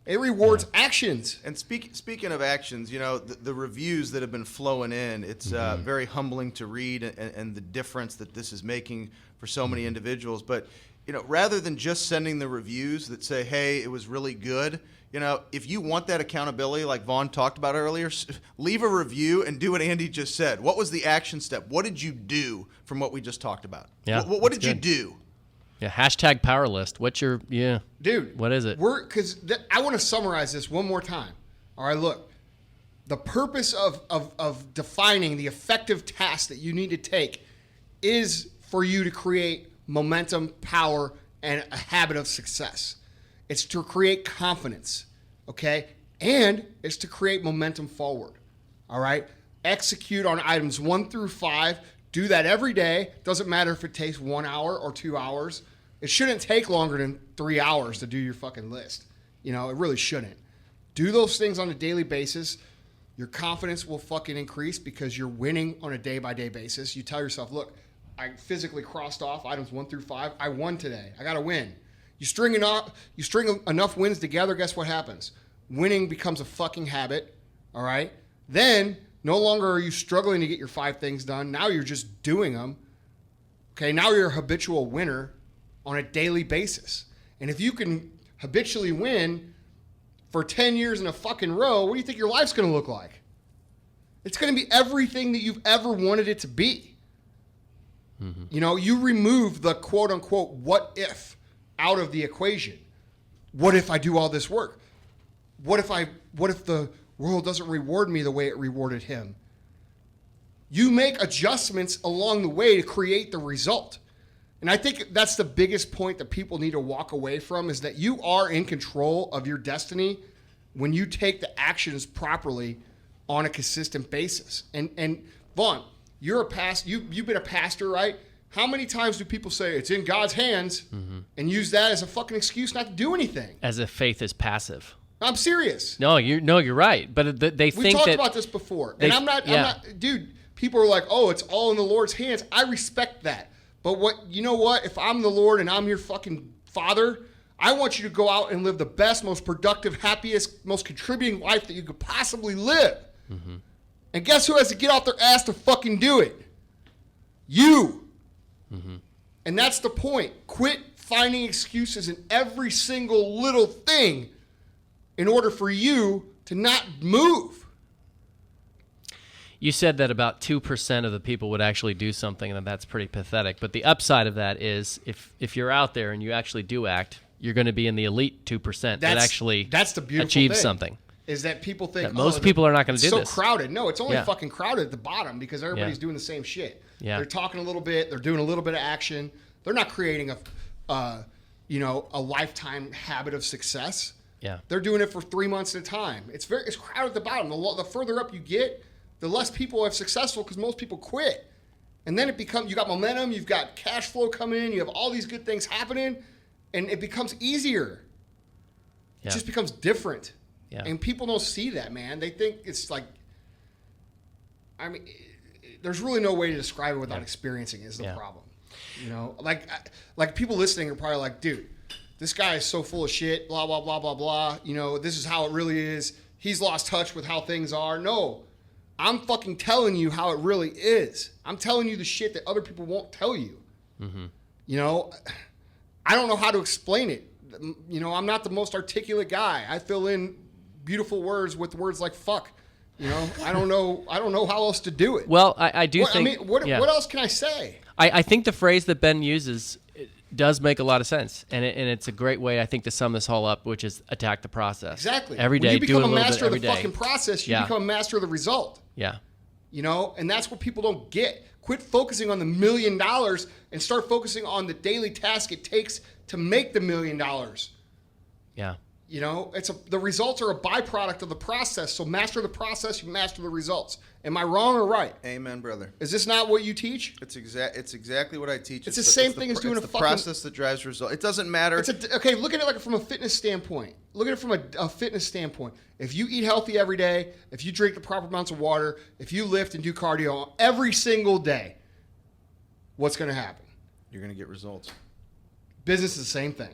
[SPEAKER 1] It rewards actions.
[SPEAKER 3] And speaking of actions, you know, the reviews that have been flowing in, it's very humbling to read and the difference that this is making for so many individuals. But, you know, rather than just sending the reviews that say, hey, it was really good, you know, if you want that accountability like Vaughn talked about earlier, leave a review and do what Andy just said. What was the action step? What did you do from what we just talked about?
[SPEAKER 2] Yeah,
[SPEAKER 3] What did
[SPEAKER 2] that's
[SPEAKER 3] you
[SPEAKER 2] good.
[SPEAKER 3] do?
[SPEAKER 2] Yeah, hashtag power list. What's your,
[SPEAKER 1] Dude,
[SPEAKER 2] what is it?
[SPEAKER 1] I want to summarize this one more time. All right, look. The purpose of defining the effective task that you need to take is for you to create momentum, power, and a habit of success. It's to create confidence, okay? And it's to create momentum forward, all right? Execute on items 1 through 5. Do that every day. Doesn't matter if it takes 1 hour or 2 hours. It shouldn't take longer than 3 hours to do your fucking list. You know, it really shouldn't. Do those things on a daily basis. Your confidence will fucking increase because you're winning on a day-by-day basis. You tell yourself, look, I physically crossed off items 1 through 5. I won today. I got to win. You string enough wins together, guess what happens? Winning becomes a fucking habit, all right? Then no longer are you struggling to get your 5 things done. Now you're just doing them. Okay, now you're a habitual winner on a daily basis. And if you can habitually win for 10 years in a fucking row, what do you think your life's going to look like? It's going to be everything that you've ever wanted it to be. Mm-hmm. You know, you remove the quote unquote what if out of the equation. What if I do all this work? What if the world doesn't reward me the way it rewarded him? You make adjustments along the way to create the result. And I think that's the biggest point that people need to walk away from is that you are in control of your destiny when you take the actions properly on a consistent basis. And Vaughn, you've been a pastor, right? How many times do people say it's in God's hands and use that as a fucking excuse not to do anything?
[SPEAKER 2] As if faith is passive.
[SPEAKER 1] I'm serious.
[SPEAKER 2] No, you're right. But they
[SPEAKER 1] We
[SPEAKER 2] think
[SPEAKER 1] talked
[SPEAKER 2] that
[SPEAKER 1] about this before.
[SPEAKER 2] they-
[SPEAKER 1] And I'm not, dude, people are like, oh, it's all in the Lord's hands. I respect that. But you know what? If I'm the Lord and I'm your fucking father, I want you to go out and live the best, most productive, happiest, most contributing life that you could possibly live. Mm-hmm. And guess who has to get off their ass to fucking do it? You. Mm-hmm. And that's the point. Quit finding excuses in every single little thing in order for you to not move.
[SPEAKER 2] You said that about 2% of the people would actually do something, and that's pretty pathetic. But the upside of that is if you're out there and you actually do act, you're going to be in the elite 2% that actually
[SPEAKER 1] that's the beautiful
[SPEAKER 2] achieves
[SPEAKER 1] thing,
[SPEAKER 2] something.
[SPEAKER 1] Is that people think
[SPEAKER 2] That most people are not going to do
[SPEAKER 1] so
[SPEAKER 2] this.
[SPEAKER 1] crowded. No, it's only
[SPEAKER 2] Yeah.
[SPEAKER 1] fucking crowded at the bottom because everybody's
[SPEAKER 2] Yeah.
[SPEAKER 1] doing the same shit.
[SPEAKER 2] Yeah.
[SPEAKER 1] They're talking a little bit. They're doing a little bit of action. They're not creating a lifetime habit of success.
[SPEAKER 2] Yeah.
[SPEAKER 1] They're doing it for 3 months at a time. It's crowded at the bottom. The further up you get, the less people are successful because most people quit. And then you got momentum, you've got cash flow coming in, you have all these good things happening, and it becomes easier.
[SPEAKER 2] Yeah.
[SPEAKER 1] It just becomes different.
[SPEAKER 2] Yeah.
[SPEAKER 1] And people don't see that, man. They think it's like, I mean, there's really no way to describe it without experiencing it is the problem. You know, like people listening are probably like, dude, this guy is so full of shit, blah, blah, blah, blah, blah. You know, this is how it really is. He's lost touch with how things are. No, I'm fucking telling you how it really is. I'm telling you the shit that other people won't tell you. Mm-hmm. You know, I don't know how to explain it. You know, I'm not the most articulate guy. I fill in beautiful words with words like fuck. You know, I don't know how else to do it.
[SPEAKER 2] Well, I do think...
[SPEAKER 1] what else can I say?
[SPEAKER 2] I think the phrase that Ben uses does make a lot of sense, and it's a great way, I think, to sum this all up, which is attack the process.
[SPEAKER 1] Exactly.
[SPEAKER 2] Every day,
[SPEAKER 1] when you become
[SPEAKER 2] do it a
[SPEAKER 1] a
[SPEAKER 2] little bit
[SPEAKER 1] master of
[SPEAKER 2] every
[SPEAKER 1] the
[SPEAKER 2] day.
[SPEAKER 1] fucking process, you
[SPEAKER 2] Yeah.
[SPEAKER 1] become a master of the result.
[SPEAKER 2] Yeah.
[SPEAKER 1] You know, and that's what people don't get. Quit focusing on the $1 million and start focusing on the daily task it takes to make the $1 million.
[SPEAKER 2] Yeah.
[SPEAKER 1] You know, the results are a byproduct of the process. So master the process, you master the results. Am I wrong or right?
[SPEAKER 3] Amen, brother.
[SPEAKER 1] Is this not what you teach?
[SPEAKER 3] It's exactly what I teach.
[SPEAKER 1] It's the same thing as doing
[SPEAKER 3] the process that drives result. It doesn't matter.
[SPEAKER 1] Okay, look at it like from a fitness standpoint. Look at it from a fitness standpoint. If you eat healthy every day, if you drink the proper amounts of water, if you lift and do cardio every single day, what's going to happen?
[SPEAKER 3] You're going to get results.
[SPEAKER 1] Business is the same thing.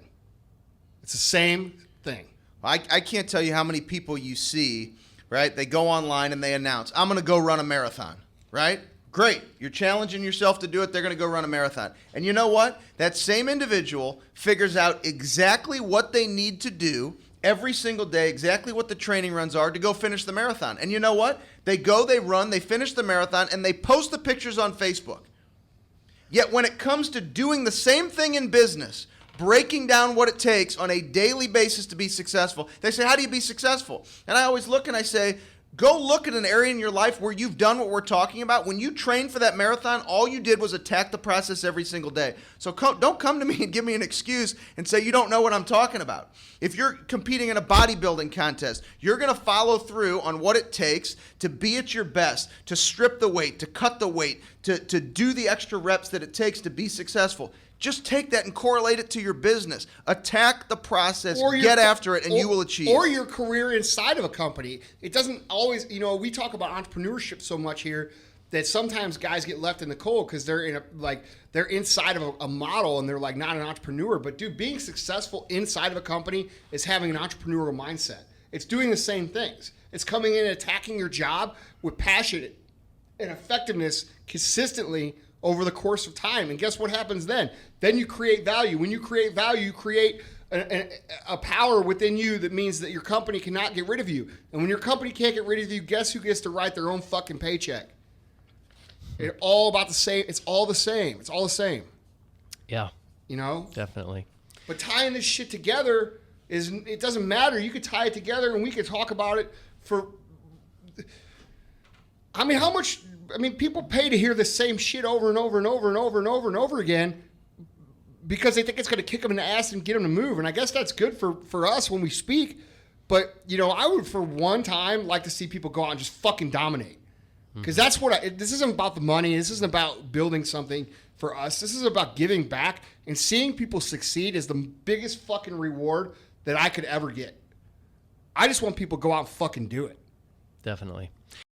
[SPEAKER 1] It's the same thing.
[SPEAKER 3] I can't tell you how many people you see, right? They go online and they announce, I'm going to go run a marathon, right? Great. You're challenging yourself to do it. They're going to go run a marathon. And you know what? That same individual figures out exactly what they need to do every single day, exactly what the training runs are to go finish the marathon. And you know what? They go, they run, they finish the marathon, and they post the pictures on Facebook. Yet when it comes to doing the same thing in business, breaking down what it takes on a daily basis to be successful. They say, how do you be successful? And I always look and I say, go look at an area in your life where you've done what we're talking about. When you trained for that marathon, all you did was attack the process every single day. So don't come to me and give me an excuse and say you don't know what I'm talking about. If you're competing in a bodybuilding contest, you're going to follow through on what it takes to be at your best, to strip the weight, to cut the weight, to do the extra reps that it takes to be successful. Just take that and correlate it to your business. Attack the process, get after it, and you will achieve.
[SPEAKER 1] Or your career inside of a company. It doesn't always, we talk about entrepreneurship so much here that sometimes guys get left in the cold because they're they're inside of a model and they're like not an entrepreneur. But dude, being successful inside of a company is having an entrepreneurial mindset. It's doing the same things. It's coming in and attacking your job with passion and effectiveness consistently over the course of time. And guess what happens then? Then you create value. When you create value, you create a power within you that means that your company cannot get rid of you. And when your company can't get rid of you, guess who gets to write their own fucking paycheck? It's all about the same. It's all the same. It's all the same.
[SPEAKER 2] Yeah.
[SPEAKER 1] You know?
[SPEAKER 2] Definitely.
[SPEAKER 1] But tying this shit together it doesn't matter. You could tie it together and we could talk about it for, how much, people pay to hear the same shit over and over and over and over and over and over again because they think it's going to kick them in the ass and get them to move. And I guess that's good for us when we speak. But, I would for one time like to see people go out and just fucking dominate. Because that's this isn't about the money. This isn't about building something for us. This is about giving back and seeing people succeed is the biggest fucking reward that I could ever get. I just want people to go out and fucking do it.
[SPEAKER 2] Definitely.